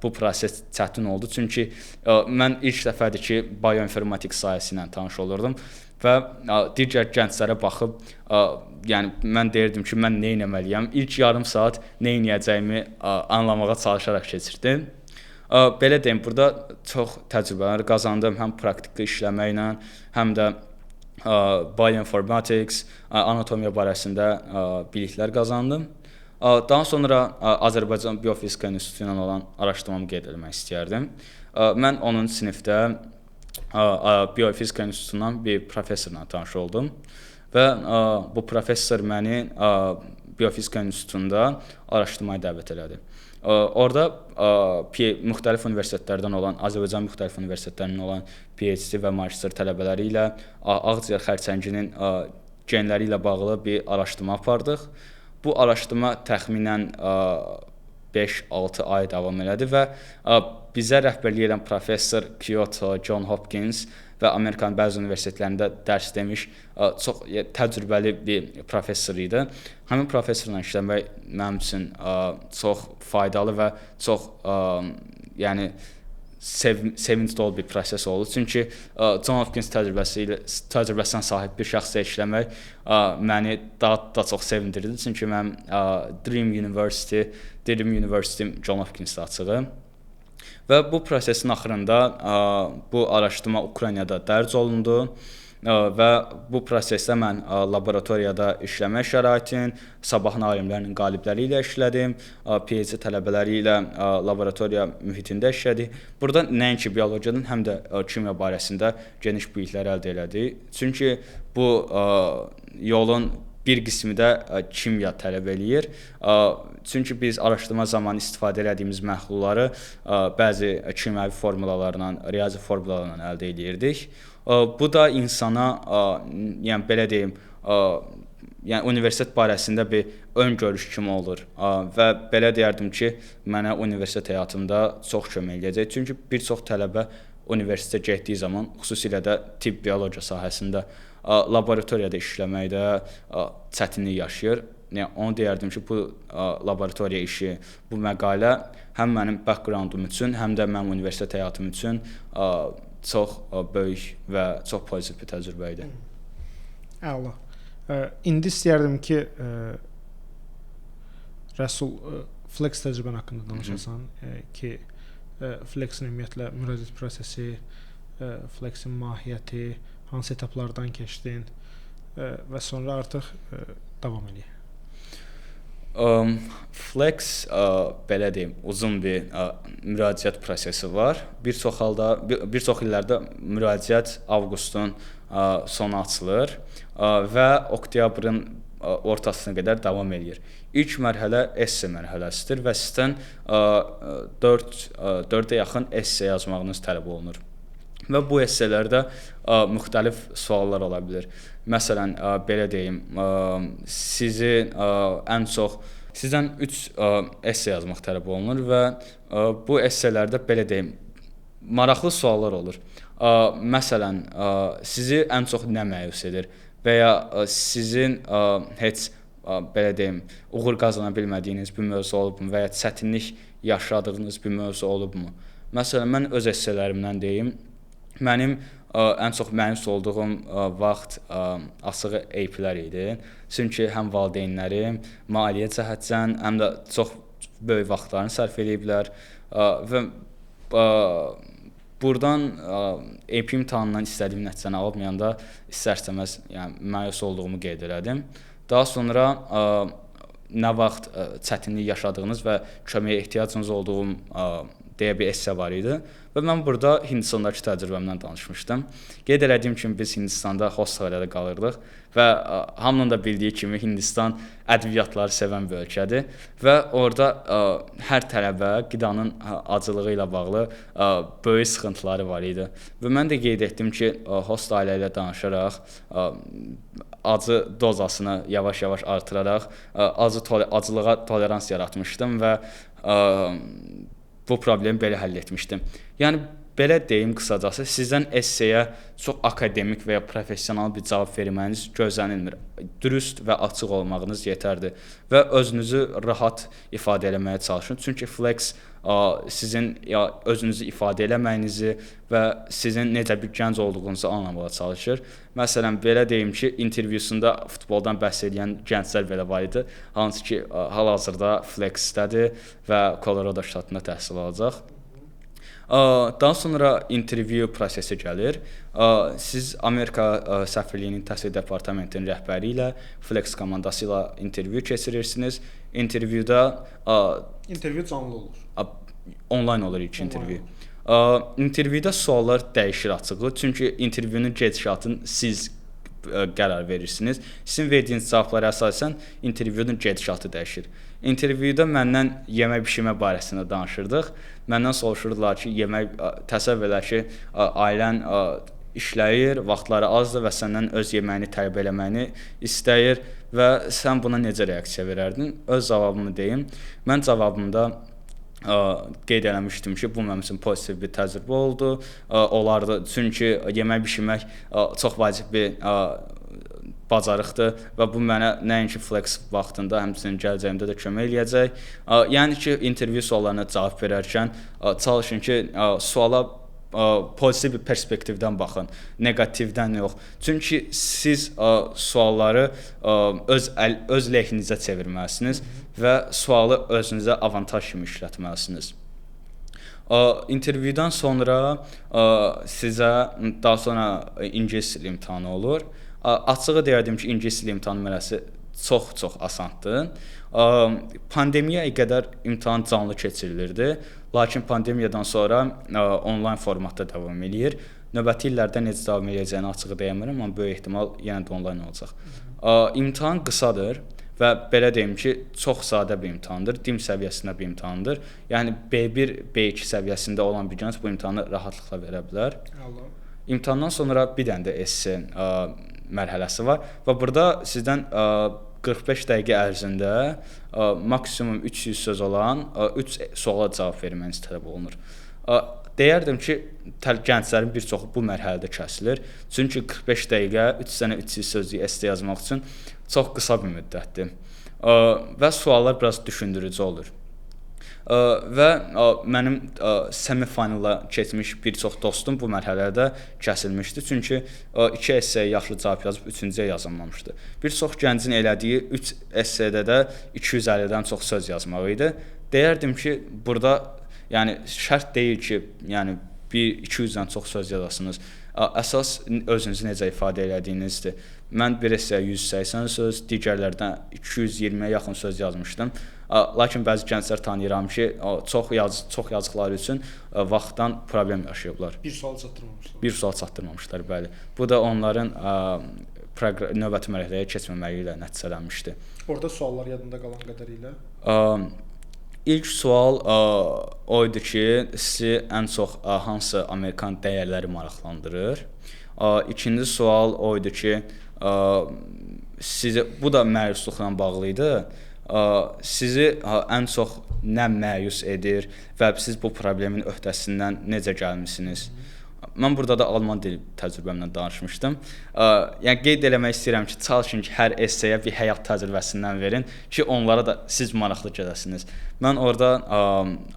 bu proses çətin oldu, çünki mən ilk dəfədir ki, bioinformatik sahəsi ilə tanış olurdum və digər gənclərə baxıb, yəni mən deyirdim ki, mən nə etməliyəm? İlk yarım saat nə edəcəyimi anlamağa çalışaraq keçirdim. Belə deyim, burada çox təcrübələr qazandım, həm praktiki işləməklə, həm də bioinformatics, anatomiya barəsində biliklər qazandım. Daha sonra Azərbaycan Biofizika İnstitutu ilə olan araşdırmamı qeyd etmək istəyərdim. Mən 10-cu sinifdə Biofizika İnstitutundan bir professorla tanış oldum və bu professor məni Biofizika İnstitutunda araşdırmaya dəvət elədi. Orada müxtəlif universitetlərdən olan, Azərbaycan müxtəlif universitetlərindən olan PhD və magistr tələbələri ilə ağciyər xərçənginin genləri ilə bağlı bir araşdırma apardıq. Bu araşdırma təxminən 5-6 ay davam elədi və bizə rəhbərlik edən professor Kyoto, John Hopkins və Amerikanın bəzi universitetlərində dərs demiş çox təcrübəli bir professor idi. Həmin professorla işləmək mənim üçün çox faydalı və çox yəni sevinc dolu bir proses oldu. Çünki John Hopkins təcrübəsinə sahib bir şəxslə işləmək məni daha çox sevindirdi. Çünki mənim Dream University John Hopkinsdə açığı. Və bu prosesin axırında bu araşdırma Ukraynada dərc olundu və bu prosesdə mən laboratoriyada işləmə şəraitin, sabahın alimlərinin qalibləri ilə işlədim, PhD tələbələri ilə laboratoriya mühitində işlədik. Burada nəinki biologiyadan, həm də kimya barəsində geniş biliklər əldə elədik. Çünki bu yolun bir qismi də kimya tələb eləyir. Çünki biz araşdırma zamanı istifadə etdiyimiz məhlulları bəzi kimyəvi formulalarla, riyazi formulalarla əldə edirdik. Bu da insana, yəni belə deyim, yəni universitet barəsində bir ön görüş kimi olur və belə deyərdim ki, mənə universitet həyatımda çox kömək eləyəcək. Çünki bir çox tələbə universitetə getdiyi zaman, xüsusilə də tibb biologiya sahəsində laboratoriyada işləməkdə çətinlik yaşayır. Yəni onu deyərdim ki, bu laboratoriya işi, bu məqalə həm mənim backgroundum üçün, həm də mənim universitet həyatım üçün çox böyük və çox pozitiv bir təcrübə idi. Əla. İndi istəyərdim ki, Rəsul, Flex təcrübən haqqında danışasan ki, Flexin ümumiyyətlə müraciət prosesi, Flexin mahiyyəti, hansı etaplardan keçdin və sonra artıq davam edək. Flex belə deyim, uzun bir müraciət prosesi var. Bir çox illərdə müraciət avqustun sonu açılır və oktyabrın ortasına qədər davam edir. İlk mərhələ esse mərhələsidir və sizdən 4-ə yaxın esse yazmağınız tələb olunur. Və bu esselərdə müxtəlif suallar ola bilər. Məsələn, belə deyim, sizi ən çox Sizdən 3 esse yazmaq tələb olunur və bu esselərdə belə deyim, maraqlı suallar olur. Məsələn, sizi ən çox nə məyus edir və ya sizin heç belə deyim, uğur qazana bilmədiyiniz bir mövzu olubmu və ya çətinlik yaşadığınız bir mövzu olubmu? Məsələn, mən öz esselerimdən deyim, mənim ən çox məyus olduğum vaxt açığı AP-lər idi. Çünki həm valideynlərim maliyyə cəhətdən, həm də çox böyük vaxtlarını sərf ediblər və burdan AP imtahanından istədiyim nəticəni almayanda istər-istəməz yəni məyus olduğumu qeyd elədim. Daha sonra nə vaxt çətinlik yaşadığınız və köməyə ehtiyacınız olduğum deyə bir esse var idi və mən burada Hindistandakı təcrübəmdən danışmışdım. Qeyd elədiyim kimi biz Hindistanda hostellərdə qalırdıq və hamının da bildiyi kimi Hindistan ədviyyatları sevən bir ölkədir və orada hər tələbə qidanın acılığı ilə bağlı böyük sıxıntıları var idi. Və mən də qeyd etdim ki, host ailə ilə danışaraq acı dozasını yavaş-yavaş artıraraq acılığa tolerans yaratmışdım və bu problemi belə həll etmişdim. Yəni belə deyim qısacası, sizdən esseyə çox akademik və ya professional bir cavab verməniz gözlənilmir. Dürüst və açıq olmağınız yetərdir və özünüzü rahat ifadə etməyə çalışın. Çünki Flex sizin özünüzü ifadə etməyinizi və sizin necə bir gənc olduğunuzu anlamağa çalışır. Məsələn, belə deyim ki, intervyusunda futboldan bəhs edən gənclər belə var idi, hansı ki, hal-hazırda Flex-dədir və Colorado ştatında təhsil alacaq. Daha sonra intervyu prosesi gəlir. Siz Amerika səfirliyinin təhsil departamentinin rəhbəri ilə, Flex komandası ilə intervyu keçirirsiniz. İntervyuda intervyu canlı olur. Onlayn olur ilk intervyu. İntervyuda suallar dəyişir açığı. Çünki intervyunun gedişatını siz qərar verirsiniz. Sizin verdiyiniz cavablara əsasən intervyunun gedişatı dəyişir. İntervyuda məndən yemək bişirmə barəsində danışırdıq. Məndən soruşurdular ki, təsəvvür elə ki, ailən işləyir, vaxtları azdır və səndən öz yeməyini tələb eləməyini istəyir və sən buna necə reaksiya verərdin? Öz cavabımı deyim. Mən cavabımda qeyd eləmişdim ki, bu mənim üçün pozitiv bir təcrübə oldu. Olardı, çünki yemək bişirmək çox vacib bir bacarıqdır və bu mənə nəinki Flex vaxtında, həmçinin gələcəyimdə də kömək eləyəcək. Yəni ki, intervyu suallarına cavab verərkən çalışın ki, suala pozitiv bir perspektivdən baxın, neqativdən yox. Çünki siz sualları öz lehinizə çevirməlisiniz və sualı özünüzə avantaj kimi işlətməlisiniz. İntervyudan sonra sizə daha sonra ingilis dili imtahanı olur. Açığı deyərdim ki, ingilis dili imtahan mərhələsi çox asandır. Pandemiyaya qədər imtahan canlı keçirilirdi, lakin pandemiyadan sonra onlayn formatda davam eləyir. Növbəti illərdə necə davam edəcəyini açığı deyəmirəm, amma böyük ehtimal yenə də onlayn olacaq. İmtahan qısadır və belə deyim ki, çox sadə bir imtahandır, dim səviyyəsində bir imtahandır. Yəni B1, B2 səviyyəsində olan bir gənc bu imtahanı rahatlıqla verə bilər. İmtahandan sonra bir dənə də esse mərhələsi var və burada sizdən 45 dəqiqə ərzində maksimum 300 söz olan 3 suala cavab verməniz tələb olunur. Deyərdim ki, gənclərin bir çoxu bu mərhələdə kəsilir. Çünki 45 dəqiqə 3 dənə 300 sözlük esse yazmaq üçün çox qısa bir müddətdir. Və suallar biraz düşündürücü olur. Və mənim semifinala keçmiş bir çox dostum bu mərhələdə kəsilmişdi. Çünki 2 esseyə yaxşı cavab yazıb 3-cüyə yazılmamışdı. Bir çox gəncin elədiyi 3 essedə də 250-dən çox söz yazmaq idi. Deyərdim ki, burada yəni şərt deyil ki, yəni 200-dən çox söz yazasınız. Əsas özünüzü necə ifadə elədiyinizdir. Mən bir esseyə 180 söz, digərlərdən 220-yə yaxın söz yazmışdım. Lakin bəzi gənclər tanıyıram ki, çox yazdıqları üçün vaxtdan problem yaşayıblar. Bir sual çatdırmamışlar. Bir sual çatdırmamışlar, bəli. Bu da onların növbəti mərhələyə keçməməyi ilə nəticələnmişdi. Orada suallar yadında qalan qədərilə? İlk sual o idi ki, sizi ən çox hansı Amerikan dəyərləri maraqlandırır? İkinci sual o idi ki, bu da məyusluqla bağlı idi. sizi ən çox nə məyus edir və siz bu problemin öhdəsindən necə gəlmisiniz? Mən burada da alman dili təcrübəmdən danışmışdım. Yəni qeyd eləmək istəyirəm ki, çalışın ki, hər esseyə bir həyat təcrübəsindən verin ki, onlara da siz maraqlı gələsiniz. Mən orada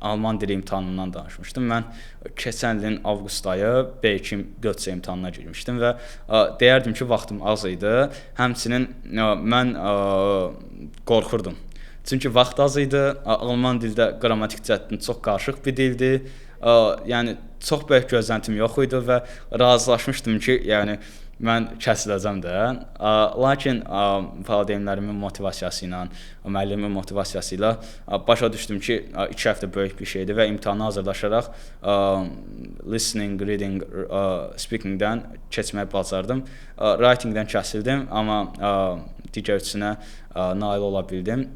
alman dili imtahanından danışmışdım. Mən keçən ilin avqust ayı B2 4C imtahanına girmişdim və deyərdim ki, vaxtım az idi. Həmçinin mən qorxurdum. Çünki vaxt az idi. Alman dildə qrammatik cəhətdən çox qarışıq bir dildir. Yəni çox böyük gözləntim yox idi və razılaşmışdım ki, yəni mən kəsiləcəm də. Lakin valideynlərimin motivasiyası ilə, müəllimin motivasiyası ilə başa düşdüm ki, 2 həftə böyük bir şeydir və imtahana hazırlaşaraq listening, reading, speakingdən keçməyi bacardım. Writingdən kəsildim, amma digər üçünə nail ola bildim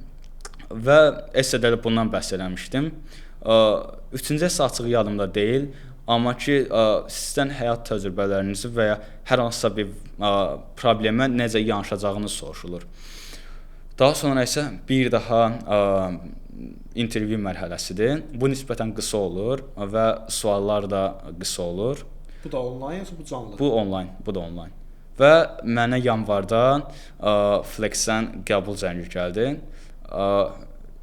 və essedə də bundan bəhs eləmişdim. Üçüncü esse açığı yadımda deyil, amma ki, sizdən həyat təcrübələrinizi və ya hər hansısa bir problemə necə yanaşacağınız soruşulur. Daha sonra isə bir daha intervyu mərhələsidir. Bu nisbətən qısa olur və suallar da qısa olur. Bu da onlayn yoxsa bu canlı? Bu onlayn, bu da onlayn. Və mənə yanvarda Flex-dən qəbul zəngi gəldi.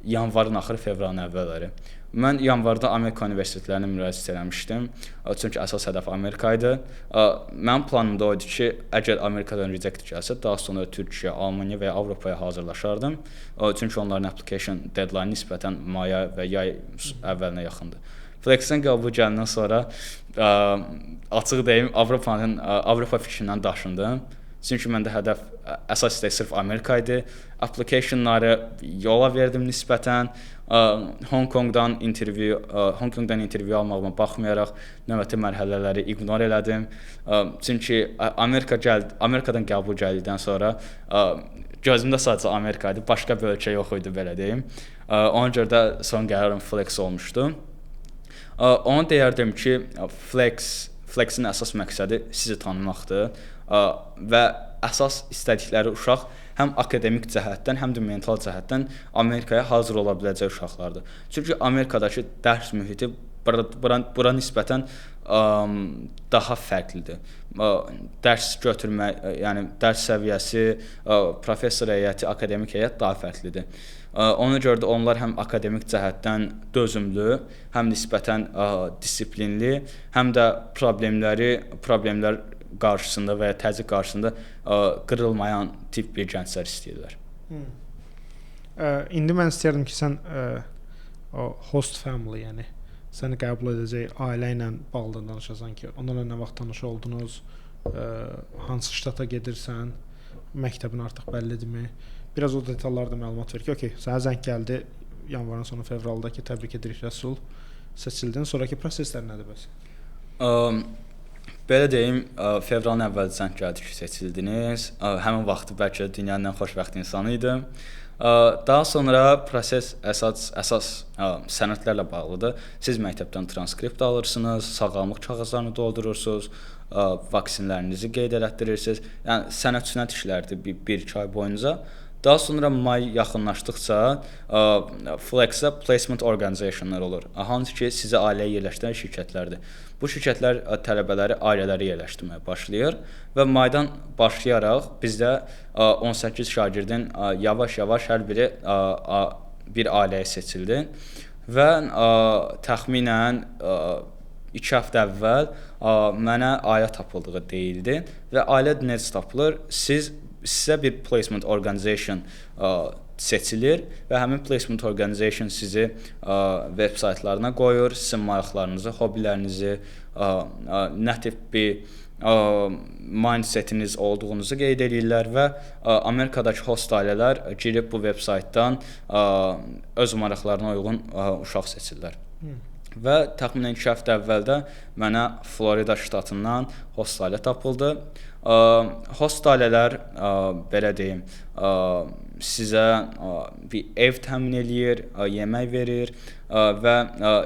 Yanvarın axırı, fevralın əvvəlləri. Mən yanvarda Amerika universitetlərinə müraciət etmişdim. Çünki əsas hədəf Amerika idi. Mənim planımda o idi ki, əgər Amerikadan reject gəlsə, daha sonra Türkiyə, Almaniya və ya Avropaya hazırlaşardım. Çünki onların application deadline nisbətən maya və yay əvvəlinə yaxındır. Flex-dən qəbul gələndən sonra açıq deyim, Avropa fikrindən daşındım. Çünki məndə hədəf əsas istək sırf Amerika idi. Applicationları yola verdim nisbətən. Hong Kongdan intervyu almağıma baxmayaraq növbəti mərhələləri ignor elədim. Çünki Amerikadan qəbul gəldikdən sonra gözümdə sadəcə Amerika idi, başqa bir ölkə yox idi, belə deyim. Ona görə də son qərarım Flex olmuşdu. Onu deyərdim ki, Flex-in əsas məqsədi sizi tanımaqdır və əsas istədikləri uşaq həm akademik cəhətdən, həm də mental cəhətdən Amerikaya hazır ola biləcək uşaqlardır. Çünki Amerikadakı dərs mühiti bura nisbətən daha fərqlidir. Dərs götürmək, yəni dərs səviyyəsi, professor heyəti, akademik heyət daha fərqlidir. Ona görə də onlar həm akademik cəhətdən dözümlü, həm nisbətən disiplinli, həm də problemlər qarşısında və ya təzyiq qarşısında qırılmayan tip bir gənclər istəyirlər. İndi mən istəyirdim ki, sən host family, yəni səni qəbul edəcək ailə ilə bağlı danışasan ki, onlarla nə vaxt tanış oldunuz, hansı ştata gedirsən, məktəbin artıq bəllidirmi? Biraz o detallarda məlumat ver ki, okey, sənə zəng gəldi yanvarın sonu fevralda ki, təbrik edirik Rəsul, seçildin. Sonraki proseslər nədir bəs? Belə deyim, fevralın əvvəl zəng gəldi ki, seçildiniz. Həmin vaxtı bəlkə dünyanın ən xoşbəxt insanı idim. Daha sonra proses əsas sənədlərlə bağlıdır. Siz məktəbdən transkript alırsınız, sağlamlıq kağızlarını doldurursunuz, vaksinlərinizi qeyd elətdirirsiniz. Yəni sənəd işlərdir 1-2 ay boyunca. Daha sonra may yaxınlaşdıqca Flex-də placement organizationlar olur. Hansı ki, sizi ailəyə yerləşdirən şirkətlərdir. Bu şirkətlər tələbələri ailələri yerləşdirməyə başlayır və maydan başlayaraq bizdə 18 şagirdin yavaş-yavaş hər biri bir ailəyə seçildi və təxminən 2 həftə əvvəl mənə ailə tapıldığı deyildi və ailə necə tapılır? Sizə bir placement organization seçilir və həmin placement organization sizi veb saytlarına qoyur, sizin maraqlarınızı, hobbilərinizi, nə tip bir mindsetiniz olduğunuzu qeyd edirlər və Amerikadakı host ailələr girib bu veb saytdan öz maraqlarına uyğun uşaq seçirlər. Və təxminən 2 həftə əvvəldə mənə Florida ştatından host ailə tapıldı. Host ailələr, belə deyim, sizə bir ev təmin eləyir, yemək verir və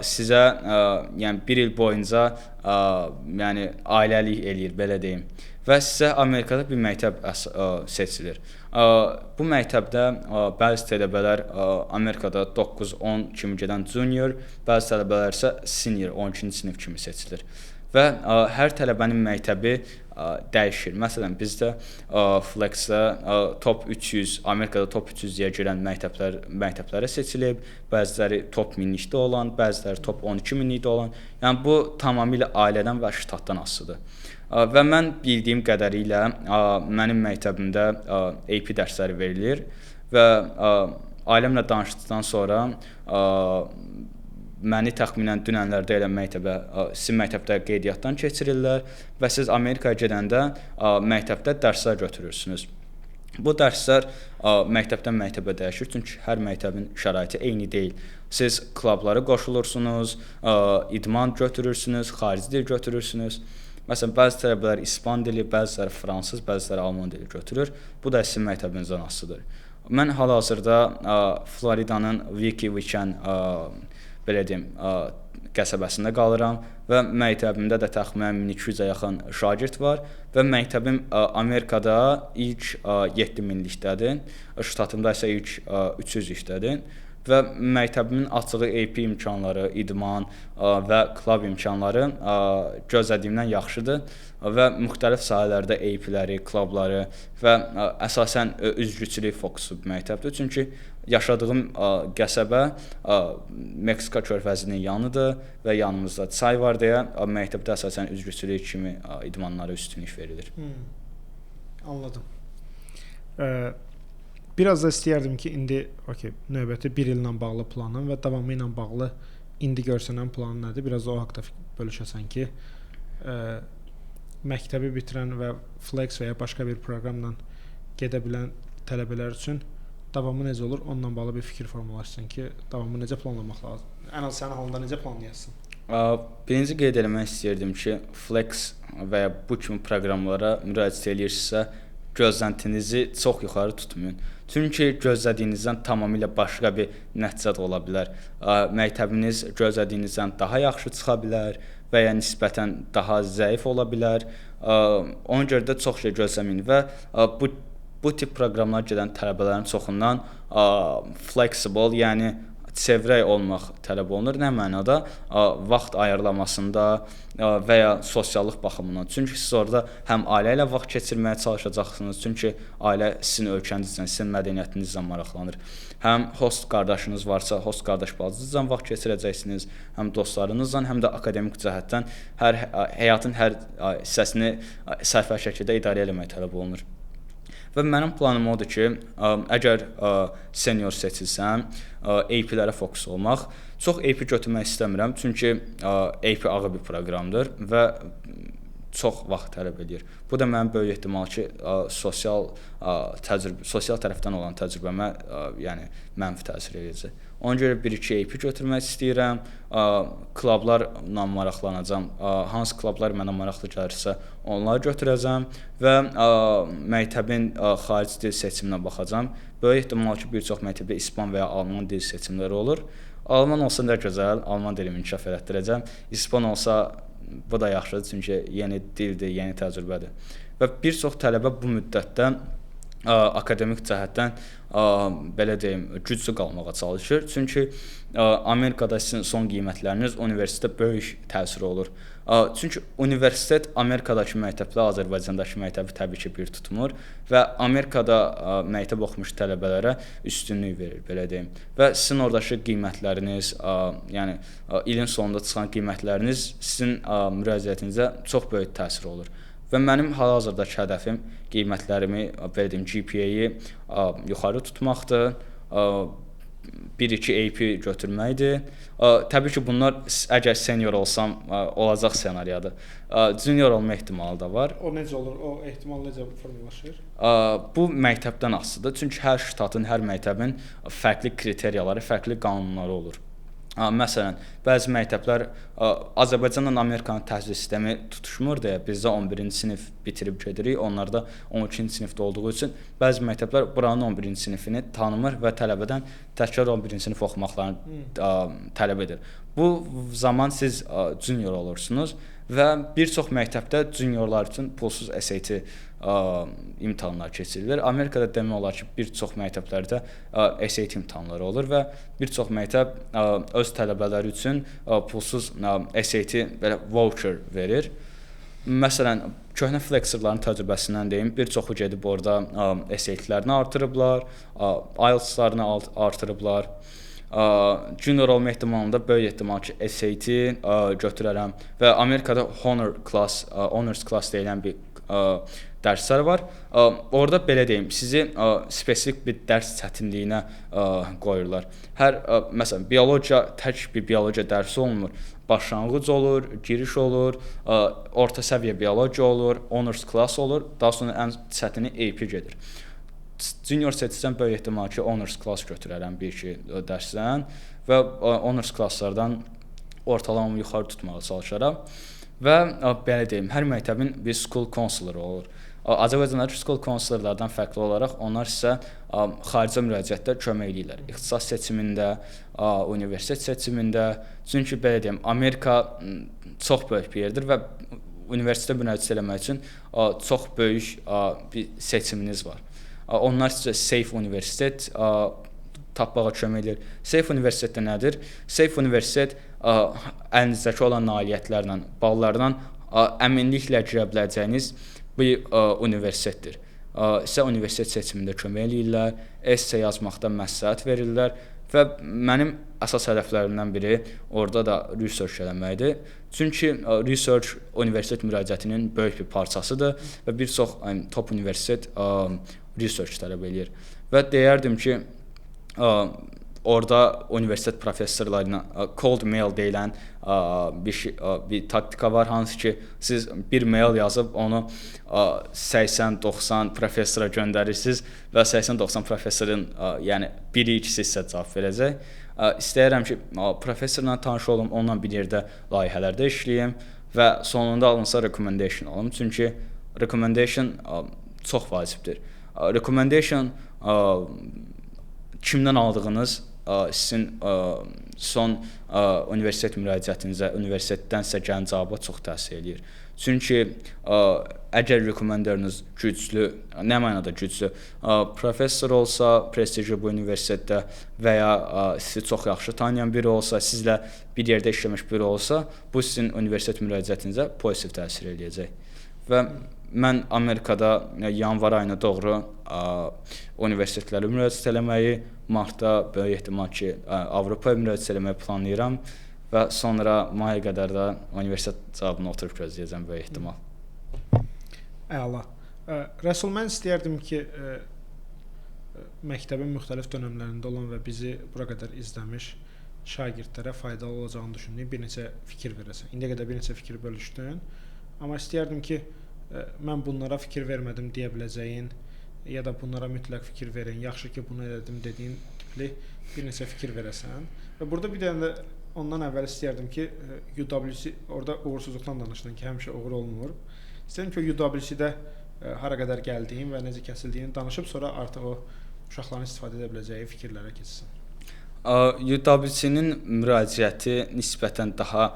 sizə yəni 1 il boyunca yəni ailəlik eləyir, belə deyim. və sizə Amerikada bir məktəb seçilir. Bu məktəbdə bəzi tələbələr Amerikada 9-10 kimi gedən junior, bəzi tələbələr isə senior 12-ci sinif kimi seçilir. Və hər tələbənin məktəbi dəyişir. Məsələn, bizdə Flex-də top 300, Amerikada top 300-yə girən məktəblərə seçilib, bəziləri top 1000-likdə olan, bəziləri top 12000-likdə olan. Yəni bu tamamilə ailədən və ştatdan asılıdır. Və mən bildiyim qədərilə mənim məktəbimdə AP dərsləri verilir və ailəmlə danışdıqdan sonra məni təxminən dünənlərdə elə sizin məktəbdə qeydiyyatdan keçirirlər və siz Amerikaya gedəndə məktəbdə dərslər götürürsünüz. Bu dərslər məktəbdən məktəbə dəyişir, çünki hər məktəbin şəraiti eyni deyil. Siz klublara qoşulursunuz, idman götürürsünüz, xarici dil götürürsünüz. Məsələn, bəzi tələbələr İspan dili, bəziləri fransız, bəziləri alman dili götürür. Bu da sizin məktəbinizdən asılıdır. Mən hal-hazırda Floridanın Weekend belə deyim, qəsəbəsində qalıram və məktəbimdə də təxminən 1200-ə yaxın şagird var və məktəbim Amerikada ilk 7000-likdədir, ştatımda isə ilk 300-likdədir və məktəbimin açığı AP imkanları, idman və klub imkanları gözlədiyimdən yaxşıdır və müxtəlif sahələrdə AP-ləri, klubları və əsasən üzgüçülük fokuslu bir məktəbdir. Çünki yaşadığım qəsəbə Meksika körfəzinin yanıdır və yanımızda çay var deyə məktəbdə əsasən üzgüçülük kimi idmanlara üstünlük verilir. Anladım. Biraz da istəyərdim ki, indi növbəti 1 illə bağlı planın və davamı ilə bağlı indi görsənən planın nədir? Biraz o haqqda bölüşəsən ki, məktəbi bitirən və Flex və ya başqa bir proqramla gedə bilən tələbələr üçün davamı necə olur? Onunla bağlı bir fikir formalaşsın ki, davamı necə planlamaq lazım? Ən az sənin halında necə planlayasın? Birinci qeyd eləmək istəyirdim ki, Flex və ya bu kimi proqramlara müraciət edirsinizsə, gözləntinizi çox yuxarı tutmayın. Çünki gözlədiyinizdən tamamilə başqa bir nəticə də ola bilər. Məktəbiniz gözlədiyinizdən daha yaxşı çıxa bilər və ya nisbətən daha zəif ola bilər. Ona görə də çox şey gözləməyin və bu tip proqramlara gedən tələbələrin çoxundan flexible, yəni çevrək olmaq tələb olunur. Nə mənada? Vaxt ayarlamasında və ya sosiallıq baxımından. Çünki siz orada həm ailə ilə vaxt keçirməyə çalışacaqsınız, çünki ailə sizin ölkənizlə, sizin mədəniyyətinizlə maraqlanır. Həm host qardaşınız varsa, host qardaş bacınızla vaxt keçirəcəksiniz, həm dostlarınızla, həm də akademik cəhətdən həyatın hər hissəsini sərfəli şəkildə idarə etmək tələb olunur. Və mənim planım odur ki, əgər senior seçilsəm, AP-lərə fokus olmaq. Çox AP götürmək istəmirəm, çünki AP ağır bir proqramdır və çox vaxt tələb edir. Bu da mənim böyük ehtimal ki, sosial tərəfdən olan təcrübəmə mənfi təsir edəcək. Ona görə 1-2 AP götürmək istəyirəm, klublarla maraqlanacam, hansı klublar mənə maraqlı gəlirsə onları götürəcəm və məktəbin xarici dil seçiminə baxacam. Böyük ehtimal ki, bir çox məktəbdə İspan və ya Alman dil seçimləri olur. Alman olsa da gözəl, Alman dilimi inkişaf elətdirəcəm. İspan olsa bu da yaxşıdır, çünki yeni dildir, yeni təcrübədir. Və bir çox tələbə bu müddətdə akademik cəhətdən belə deyim, güclü qalmağa çalışır. Çünki Amerikada sizin son qiymətləriniz universitetə böyük təsir olur. Çünki universitet Amerikadakı məktəblə Azərbaycandakı məktəbi təbii ki, bir tutmur və Amerikada məktəb oxumuş tələbələrə üstünlük verir, belə deyim. Və sizin oradakı qiymətləriniz, yəni ilin sonunda çıxan qiymətləriniz sizin müraciətinizə çox böyük təsir olur. Və mənim hal-hazırdakı hədəfim qiymətlərimi, belə deyim, GPA-yi yuxarı tutmaqdır, 1-2 AP götürməkdir. Təbii ki, bunlar əgər senior olsam olacaq ssenariyadır. Junior olma ehtimalı da var. O necə olur? O ehtimal necə formalaşır? Bu məktəbdən asılıdır. Çünki hər ştatın, hər məktəbin fərqli kriteriyaları, fərqli qanunları olur. Məsələn, bəzi məktəblər Azərbaycanla Amerikanın təhsil sistemi tutuşmur deyə bizdə 11-ci sinif bitirib gedirik, onlarda 12-ci sinifdə olduğu üçün bəzi məktəblər buranın 11-ci sinifini tanımır və tələbədən təkrar 11-ci sinif oxumaqlarını tələb edir. Bu zaman siz junior olursunuz və bir çox məktəbdə juniorlar üçün pulsuz SAT imtahanlar keçirilir. Amerikada demək olar ki, bir çox məktəblərdə SAT imtahanları olur və bir çox məktəb öz tələbələri üçün pulsuz SAT belə voucher verir. Məsələn, köhnə flexerlərin təcrübəsindən deyim, bir çoxu gedib orada SAT-lərini artırıblar, IELTS-larını artırıblar. Junior olma ehtimalında böyük ehtimal ki, SAT götürərəm və Amerikada honors class deyilən bir dərslər var. Orada belə deyim, sizi spesifik bir dərs çətinliyinə qoyurlar. Məsələn, tək bir biologiya dərsi olmur. Başlanğıc olur, giriş olur, orta səviyyə biologiya olur, honors class olur, daha sonra ən çətini AP gedir. Junior seçsəm böyük ehtimal ki, honors class götürərəm bir-iki dərsdən və honors classlardan ortalamamı yuxarı tutmağa çalışaram. Və belə deyim, hər məktəbin bir school counseloru olur. Azərbaycandakı school counselorlardan fərqli olaraq onlar sizə xaricə müraciətdə kömək edirlər. İxtisas seçimində, universitet seçimində. Çünki belə deyim, Amerika çox böyük bir yerdir və universitetə müraciət etmək üçün çox böyük bir seçiminiz var. Onlar sizə Safe Universitet tapmağa kömək edir. Safe Universitet də nədir? Safe Universitet əlinizdəki olan nailiyyətlərlə, ballarla əminliklə girə biləcəyiniz bir universitetdir. Sizə universitet seçimində kömək edirlər, esse yazmaqda məsləhət verirlər və mənim əsas hədəflərimdən biri orada da research eləməkdir. Çünki research universitet müraciətinin böyük bir parçasıdır və bir çox top universitet research tələb edir. Və deyərdim ki, orada universitet professorları ilə cold mail deyilən bir taktika var, hansı ki, siz bir mail yazıb onu 80-90 professora göndərirsiniz və 80-90 professorun yəni biri, ikisi sizə cavab verəcək. İstəyirəm ki, professorla tanış olum, onunla bir yerdə layihələrdə işləyim və sonunda alınsa recommendation alım. Çünki recommendation çox vacibdir. Recommendation kimdən aldığınız sizin son universitet müraciətinizə, universitetdən sizə gələn cavaba çox təsir eləyir. Çünki əgər rekommenderiniz güclü, nə mənada güclü, professor olsa, prestijli bu universitetdə və ya sizi çox yaxşı tanıyan biri olsa, sizlə bir yerdə işləmiş biri olsa, bu sizin universitet müraciətinizə pozitiv təsir eləyəcək. Və mən Amerikada yanvar ayına doğru universitetlərə müraciət eləməyi, martda böyük ehtimal ki, Avropaya müraciət eləməyi planlayıram və sonra maya qədər də universitet cavabını oturub gözləyəcəm böyük ehtimal. Əla. Rəsul, mən istəyərdim ki, məktəbin müxtəlif dönəmlərində olan və bizi bura qədər izləmiş şagirdlərə faydalı olacağını düşündüyüm bir neçə fikir verəsən. İndiyə qədər bir neçə fikir bölüşdün, amma istəyərdim ki, mən bunlara fikir vermədim deyə biləcəyin ya da bunlara mütləq fikir verin, yaxşı ki, bunu elədim dediyin tipli bir neçə fikir verəsən. Və burada bir dənə də ondan əvvəl istəyərdim ki, UWC, orada uğursuzluqdan danışdın ki, həmişə uğur olmur. İstəyirəm ki, UWC-də hara qədər gəldiyin və necə kəsildiyini danışıb, sonra artıq o uşaqların istifadə edə biləcəyi fikirlərə keçsin. UWC-nin müraciəti nisbətən daha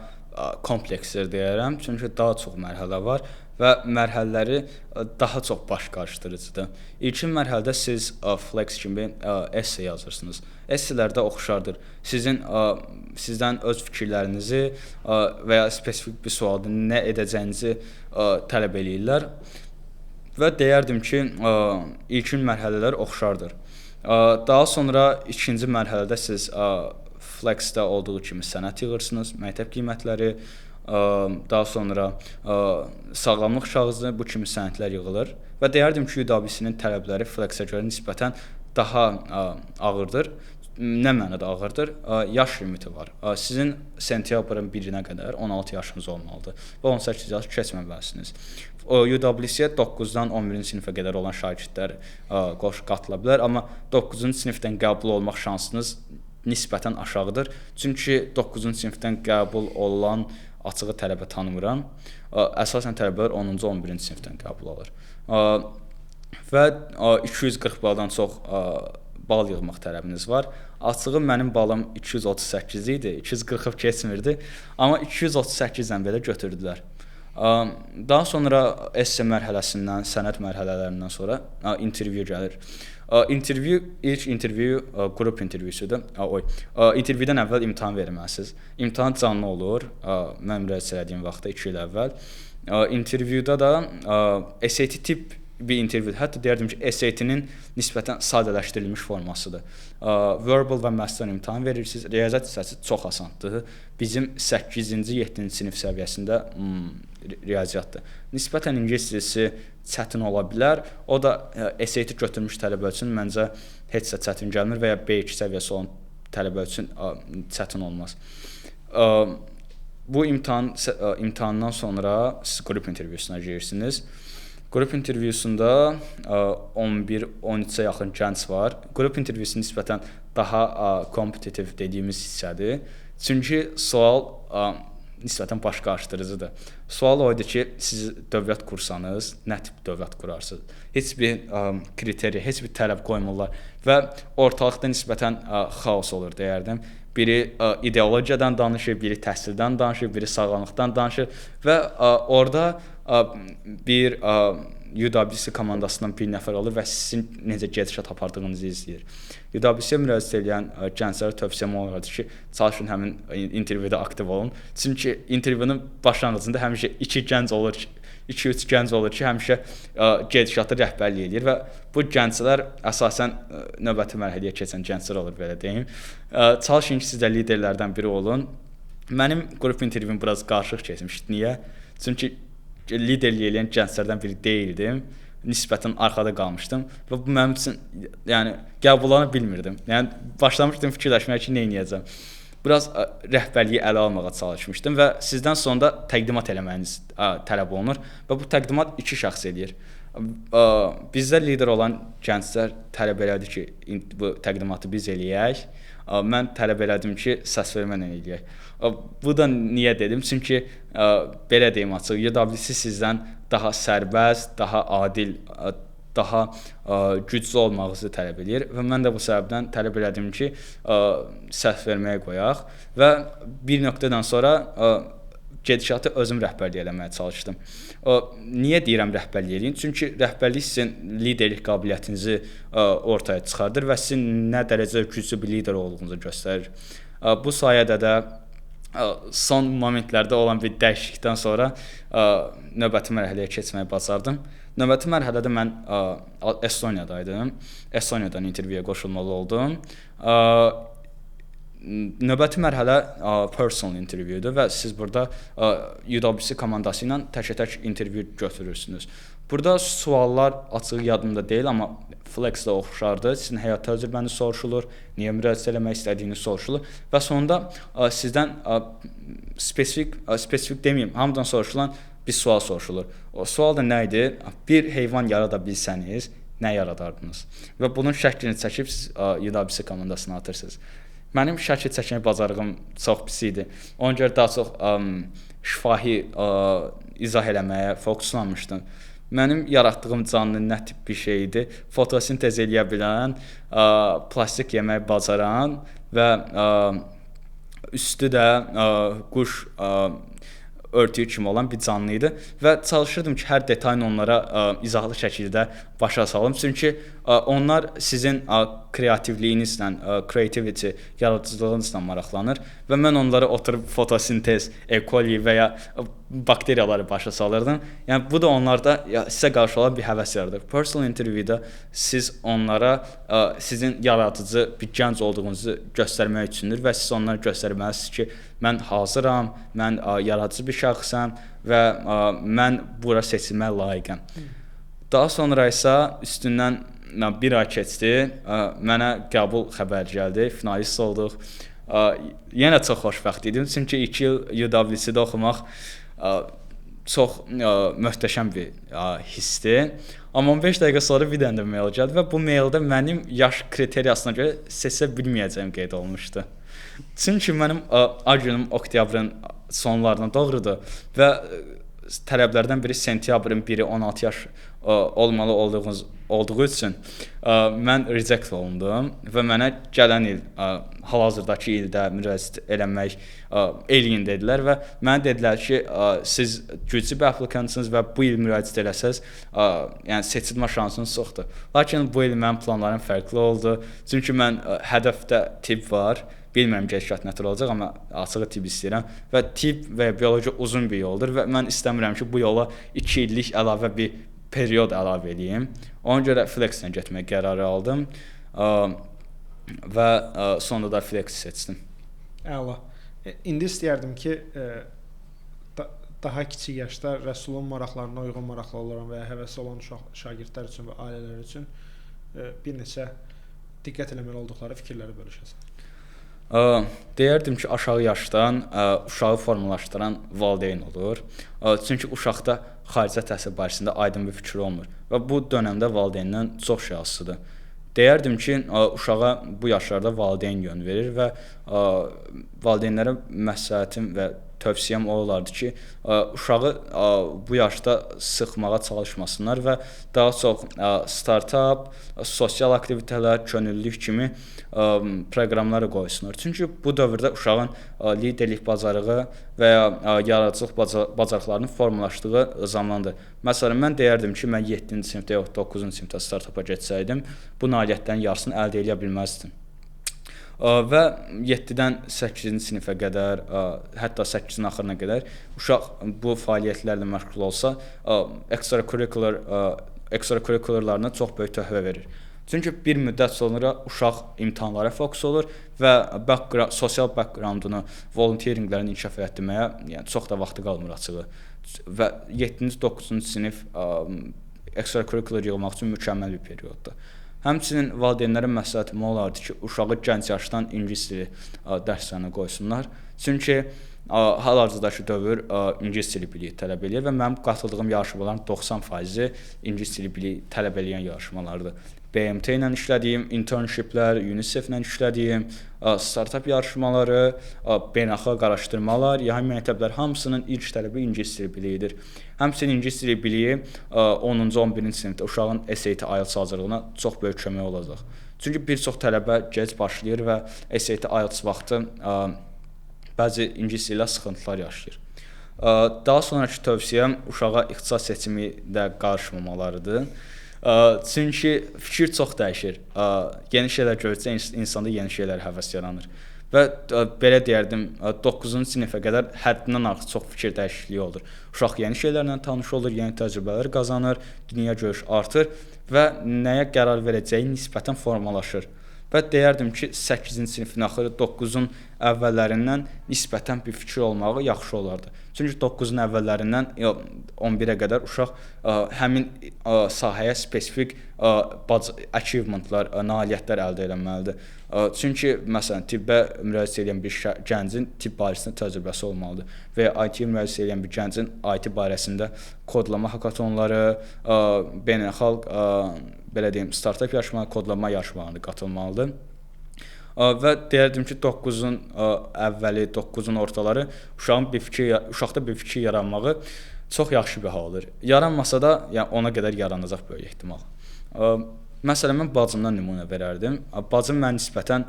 kompleksdir deyərəm, çünki daha çox mərhələ var və mərhələləri daha çox baş qarışdırıcıdır. İlkin mərhələdə siz flex kimi esse yazırsınız. Esselərdə oxşardır. Sizdən öz fikirlərinizi və ya spesifik bir sualda nə edəcəyinizi tələb eləyirlər və deyərdim ki, ilkin mərhələlər oxşardır. Daha sonra ikinci mərhələdə siz Flex-də olduğu kimi sənəd yığırsınız, məktəb qiymətləri, daha sonra sağlamlıq kağızı, bu kimi sənədlər yığılır və deyərdim ki, UWC-nin tələbləri Flex-ə görə nisbətən daha ağırdır. Nə mənada ağırdır? Yaş limiti var. Sizin sentyabrın 1-nə qədər 16 yaşınız olmalıdır və 18 yaş keçməməlisiniz. UWC-yə 9-dan 11-ci sinifə qədər olan şagirdlər qatıla bilər, amma 9-cu sinifdən qəbul olmaq şansınız nisbətən aşağıdır. Çünki 9-cu sinifdən qəbul olunan açığı tələbə tanımıram. Əsasən tələbələr 10-cu, 11-ci sinifdən qəbul alır. Və 240 baldan çox bal yığmaq tələbiniz var. Açığı mənim balım 238 idi, 240 keçmirdi, amma 238-dən belə götürdülər. Daha sonra esse mərhələsindən, sənəd mərhələlərindən sonra intervyu gəlir. İlk intervyu qrup intervyusudur. İntervyudan əvvəl imtahan verməlisiniz. İmtahan canlı olur. Mən müraciət etdiyim vaxtda 2 il əvvəl. İntervyuda da SAT tip bir intervyu. Hətta deyərdim ki, SAT-nin nisbətən sadələşdirilmiş formasıdır. Verbal və məsələn imtahan verirsiniz. Riyaziyyat hissəsi çox asandır. Bizim 8-ci, 7-ci sinif səviyyəsində riyaziyyatdır. Nisbətən ingilis dilisi çətin ola bilər. O da SAT götürmüş tələbə üçün məncə heç də çətin gəlmir və ya B2 səviyyəsi olan tələbə üçün çətin olmaz. Bu imtahandan sonra siz qrup intervyusuna girirsiniz. Qrup intervyusunda 11-13-ə yaxın gənc var. Qrup intervyusu nisbətən daha kompetitiv dediyimiz hissədir. Çünki sual nisbətən başqalaşdırıcıdır. Sual o idi ki, siz dövlət kursanız, nə tip dövlət kurarsınız? Heç bir kriteriya, heç bir tələb qoymurlar və ortalıqda nisbətən xaos olur deyərdim. Biri ideologiyadan danışır, biri təhsildən danışır, biri sağlamlıqdan danışır və orada bir UWC komandasından bir nəfər olur və sizin necə gedişat apardığınızı izləyir. UWC-yə müraciət edən gənclərə tövsiyəm olardı ki, çalışın həmin intervyuda aktiv olun. Çünki intervyunun başlanğıcında həmişə 2-3 gənc olur ki, həmişə gedişatı rəhbərlik edir və bu gənclər əsasən növbəti mərhələyə keçən gənclər olur, belə deyim. Çalışın ki, siz də liderlərdən biri olun. Mənim qrup intervyum biraz qarışıq keçmişdi. Niyə? Çünki liderlik edən gənclərdən biri deyildim. Nisbətən arxada qalmışdım və bu mənim üçün qəbullarını bilmirdim. Başlamışdım fikirləşməyə ki, nə edəcəm. Biraz rəhbərliyi ələ almağa çalışmışdım və sizdən sonda təqdimat eləməyiniz tələb olunur və bu təqdimat 2 şəxs eləyir. Bizdə lider olan gənclər tələb elədi ki, bu təqdimatı biz eləyək. Mən tələb elədim ki, səs verməklə eləyək. Bu da niyə dedim? Çünki belə deyim açıq, UWC sizdən daha sərbəst, daha adil, daha güclü olmağınızı tələb edir və mən də bu səbəbdən tələb elədim ki, səs verməyə qoyaq və bir nöqtədən sonra gedişatı özüm rəhbərlik eləməyə çalışdım. Niyə deyirəm rəhbərlik eləyin? Çünki rəhbərlik sizin liderlik qabiliyyətinizi ortaya çıxardır və sizin nə dərəcədə güclü bir lider olduğunuzu göstərir. Bu sayədə də son momentlərdə olan bir dəyişiklikdən sonra növbəti mərhələyə keçməyi bacardım. Növbəti mərhələdə mən Estoniyadaydım. Estoniyadan intervyuya qoşulmalı oldum. Növbəti mərhələ personal intervyudur və siz burada UWC komandası ilə tək-tək intervyu götürürsünüz. Burada suallar açıq yadımda deyil, amma Flex-də oxşardır. Sizin həyat təcrübəniz soruşulur, niyə müraciət eləmək istədiyiniz soruşulur və sonunda sizdən spesifik deməyim, hamıdan soruşulan bir sual soruşulur. O sual da nə idi? Bir heyvan yarada bilsəniz, nə yaradardınız? Və bunun şəklini çəkib siz UWC komandasına atırsınız. Mənim şəkil çəkmə bacarığım çox pis idi. Ona görə daha çox şifahi izah eləməyə fokuslanmışdım. Mənim yaratdığım canlı nə tip bir şey idi? Fotosintez eləyə bilən, plastik yemək bacaran və üstü də quş örtüyü kimi olan bir canlı idi və çalışırdım ki, hər detayını onlara izahlı şəkildə başa salım. Çünki onlar sizin kreativliyinizlə, creativity, yaradıcılığınızla maraqlanır və mən onlara oturub fotosintez, E. coli və ya bakteriyaları başa salırdım. Yəni bu da onlarda sizə qarşı olan bir həvəs yaradır. Personal interviewda siz onlara sizin yaradıcı bir gənc olduğunuzu göstərmək üçündür və siz onlara göstərməlisiniz ki, mən hazıram, mən yaradıcı bir şəxsəm və mən bura seçilməyə layiqəm. Daha sonra isə üstündən bir ay keçdi, mənə qəbul xəbəri gəldi, finalist olduq. Yenə çox xoşbəxt idim, çünki 2 il UWC-də oxumaq çox möhtəşəm bir hissdir. Amma 15 dəqiqə sonra bir dənə də mail gəldi və bu maildə mənim yaş kriteriyasına görə seçə bilməyəcəyim qeyd olunmuşdu. Çünki mənim ad günüm oktyabrın sonlarına doğrudur və tələblərdən biri sentyabrın 1-i 16 yaş olmalı olduğu üçün mən reject olundum və mənə gələn il hal-hazırdakı ildə müraciət eləmək eləyin dedilər və mənə dedilər ki, siz güclü bir applikantsınız və bu il müraciət eləsəz, yəni seçilmə şansınız çoxdur. Lakin bu il mənim planlarım fərqli oldu. Çünki mən hədəfdə tibb var. Bilmirəm gədişat nətər olacaq, amma açığı tibb istəyirəm və tibb və biologiya uzun bir yoldur və mən istəmirəm ki, bu yola 2 illik əlavə bir period əlavə edeyim. Ona görə Flex-lə getmək qərarı aldım və sonunda da Flex seçdim. Əla. İndi istəyərdim ki, daha kiçik yaşda Rəsulun maraqlarına uyğun maraqlı olan və ya həvəsi olan şagirdlər üçün və ailələr üçün bir neçə diqqət eləməli olduqları fikirləri bölüşəsən. Deyərdim ki, aşağı yaşdan uşağı formalaşdıran valideyn olur. Çünki uşaqda xaricə təhsil barəsində aydın bir fikir olmur və bu dönəmdə valideyndən çox şey asılıdır. Deyərdim ki, uşağa bu yaşlarda valideyn yön verir və valideynlərə məsləhətim və tövsiyəm o olardı ki, uşağı bu yaşda sıxmağa çalışmasınlar və daha çox startup, sosial aktivitetlər, könüllülük kimi proqramlara qoysunlar. Çünki bu dövrdə uşağın liderlik bacarığı və ya yaradıcılıq bacarıqlarının formalaşdığı zamandır. Məsələn, mən deyərdim ki, mən 7-ci sinifdə yox, 9-cu sinifdə startupa getsəydim, bu nailiyyətlərin yarısını əldə edə bilməzdim. Və 7-dən 8-ci sinifə qədər, hətta 8-in axırına qədər uşaq bu fəaliyyətlərlə məşğul olsa, extracurricularlarına çox böyük töhfə verir. Çünki bir müddət sonra uşaq imtahanlara fokus olur və sosial backgroundunu, volunteeringlərini inkişaf etdirməyə yəni çox da vaxtı qalmır açığı. Və 7-ci, 9-cu sinif extracurricular yığmaq üçün mükəmməl bir perioddur. Həmçinin valideynlərin məsləhətim olardı ki, uşağı gənc yaşdan ingilis dili dərslərinə qoysunlar. Çünki hal-hazırdakı dövr ingilis dili biliyi tələb edir və mənim qatıldığım yarışmaların 90%-i ingilis dili biliyi tələb edən yarışmalardır. BMT ilə işlədiyim, internshiplər, UNICEF-lə işlədiyim, startup yarışmaları, beynəlxalq araşdırmalar, yay məktəblər hamısının ilk tələbi ingilis dili biliyidir. Həmçinin ingilis dili biliyi 10-cu, 11-ci sinifdə uşağın SAT, IELTS hazırlığına çox böyük kömək olacaq. Çünki bir çox tələbə gec başlayır və SAT, IELTS vaxtı bəzi ingilis dili ilə sıxıntılar yaşayır. Daha sonraki tövsiyəm uşağa ixtisas seçimidə qarışmamalarıdır. Çünki fikir çox dəyişir. Yeni şeylər görsə insanda yeni şeylər həvəs yaranır. Və belə deyərdim, 9-cu sinifə qədər həddindən artıq çox fikir dəyişikliyi olur. Uşaq yeni şeylərlə tanış olur, yeni təcrübələr qazanır, dünya görüş artır və nəyə qərar verəcəyi nisbətən formalaşır. Və deyərdim ki, 8-ci sinifin axırı 9-un əvvəllərindən nisbətən bir fikir olmağı yaxşı olardı. Çünki 9-un əvvəllərindən 11-ə qədər uşaq həmin sahəyə spesifik achievementlar, nailiyyətlər əldə etməlidir. Çünki məsələn tibbə müraciət edən bir gəncin tibb barəsində təcrübəsi olmalıdır və ya IT-yə müraciət edən bir gəncin IT barəsində kodlama hakatonları, beynəlxalq belə deyim, startup yarışmaları, kodlama yarışmalarına qatılmalıdır. Və deyərdim ki, 9-un əvvəli, 9-un ortaları uşaqda bir fikir yaranmağı çox yaxşı bir haldır. Yaranmasa da, yəni ona qədər yaranacaq böyük ehtimal. Məsələn, mən bacımdan nümunə verərdim. Bacım mən nisbətən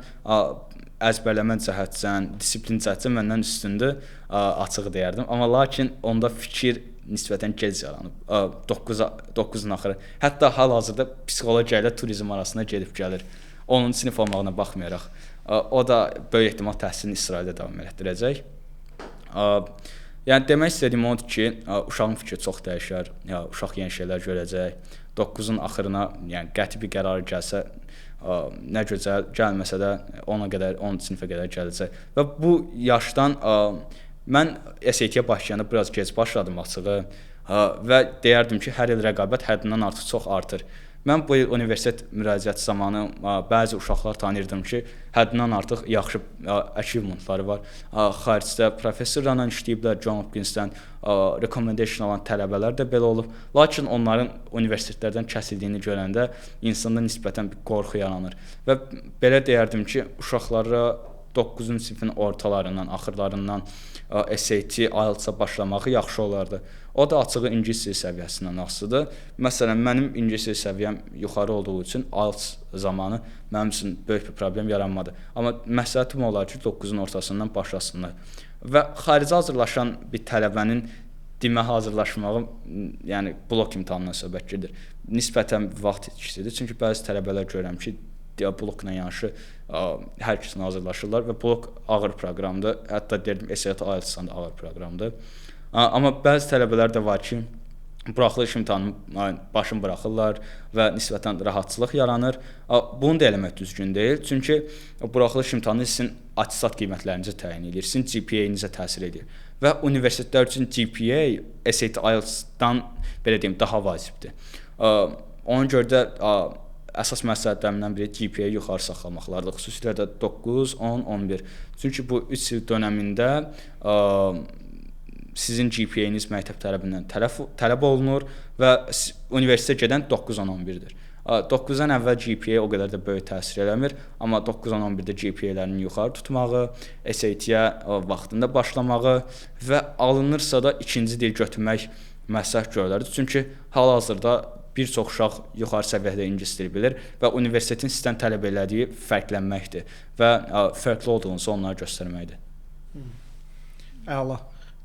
əzbərləmə cəhətdən, disiplin cəhətdən məndən üstündür, açığı deyərdim. Amma lakin onda fikir nisbətən gec yaranıb, 9-un axırı. Hətta hal-hazırda psixologiya ilə turizm arasında gedib gəlir. 10-cu sinif olmağına baxmayaraq. O da böyük ehtimal təhsilini İsraildə davam etdirəcək. Yəni demək istədiyim odur ki, uşağın fikri çox dəyişər, uşaq yeni şeylər görəcək. 9-un axırına, yəni qəti bir qərar gəlsə, nə gözəl, gəlməsə də ona qədər, 10-cu sinifə qədər gələcək. Və bu yaşdan mən SAT-yə başlayanda biraz gec başladım açığı və deyərdim ki, hər il rəqabət həddindən artıq çox artır. Mən bu il universitet müraciəti zamanı bəzi uşaqlar tanıyırdım ki, həddindən artıq yaxşı achievementları var. Xaricdə professorlarla işləyiblər, John Hopkinsdən recommendation alan tələbələr də belə olub. Lakin onların universitetlərdən kəsildiyini görəndə insanda nisbətən bir qorxu yaranır. Və belə deyərdim ki, uşaqlara 9-cu sinifin ortalarından, axırlarından SAT, IELTS-a başlamağı yaxşı olardı. O da açığı ingilis dili səviyyəsindən asılıdır. Məsələn, mənim ingilis dili səviyyəm yuxarı olduğu üçün IELTS zamanı mənim üçün böyük bir problem yaranmadı. Amma məsləhətim olar ki, 9-un ortasından başlasınlar. Və xaricə hazırlaşan bir tələbənin dimə hazırlaşmağı, yəni blok imtahanından söhbət gedir. Nisbətən vaxt itkisidir. Çünki bəzi tələbələr görürəm ki, blokla yanaşı hər ikisinə hazırlaşırlar və blok ağır proqramdır. Hətta deyirdim, SAT, IELTS-dan da ağır proqramdır. Amma bəzi tələbələr də var ki, buraxılış imtahanını başın buraxırlar və nisbətən rahatçılıq yaranır. Bunu da eləmək düzgün deyil. Çünki buraxılış imtahanı sizin attestat qiymətlərinizi təyin edir, sizin GPA-nizə təsir edir. Və universitetlər üçün GPA SAT, IELTS-dan belə deyim, daha vacibdir. Ona görə də əsas məsləhətlərindən biri GPA-yı yuxarı saxlamaqlardır. Xüsusilə də 9, 10, 11. Çünki bu 3 il dönəmində sizin GPA-niz məktəb tərəfindən tələb olunur və universitetə gedən 9, 10, 11-dir. 9-dan əvvəl GPA o qədər də böyük təsir eləmir, amma 9, 10, 11-də GPA-lərinin yuxarı tutmağı, SAT-yə vaxtında başlamağı və alınırsa da ikinci dil götürmək məsləhət görülərdir. Çünki hal-hazırda bir çox uşaq yuxarı səviyyədə ingilis dili bilir və universitetin sizdən tələb elədiyi fərqlənməkdir və fərqli olduğunuzu onlara göstərməkdir. Əla.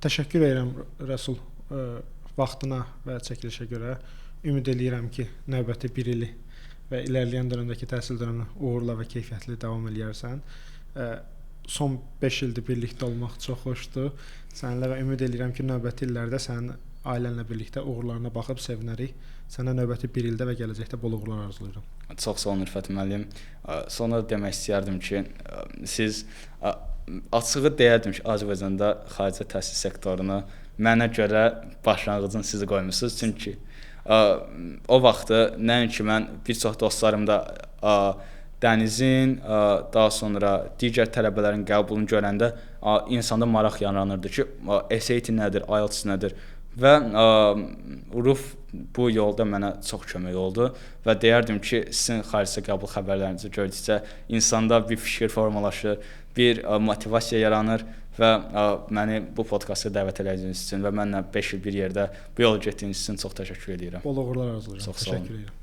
Təşəkkür edirəm Rəsul vaxtına və çəkilişə görə. Ümid eləyirəm ki, növbəti 1 ili və irəliləyən dövrəmdəki təhsil dövrünü uğurla və keyfiyyətli davam eləyərsən. Son 5 ildir birlikdə olmaq çox xoşdur. Səninlə və ümid eləyirəm ki, növbəti illərdə sənin ailənlə birlikdə uğurlarına baxıb sevinərik. Sənə növbəti 1 ildə və gələcəkdə bol uğurlar arzulayıram. Çox sağ olun Rüfət müəllim. Sonra demək istəyərdim ki, siz açığı deyərdim ki, Azərbaycanda xarici təhsil sektorunu mənə görə başlanğıcını siz qoymusunuz. Çünki o vaxtı nəinki mən, bir çox dostlarım da dənizin, daha sonra digər tələbələrin qəbulunu görəndə insanda maraq yaranırdı ki, SAT nədir, IELTS nədir və Ruf bu yolda mənə çox kömək oldu və deyərdim ki, sizin xarici qəbul xəbərlərinizi gördükcə insanda bir fikir formalaşır, bir motivasiya yaranır və məni bu podkasta dəvət elədiyiniz üçün və mənlə 5 il bir yerdə bu yolu getdiyiniz üçün çox təşəkkür edirəm. Bol uğurlar arzulayıram. Çox sağ olun. Təşəkkür edirəm.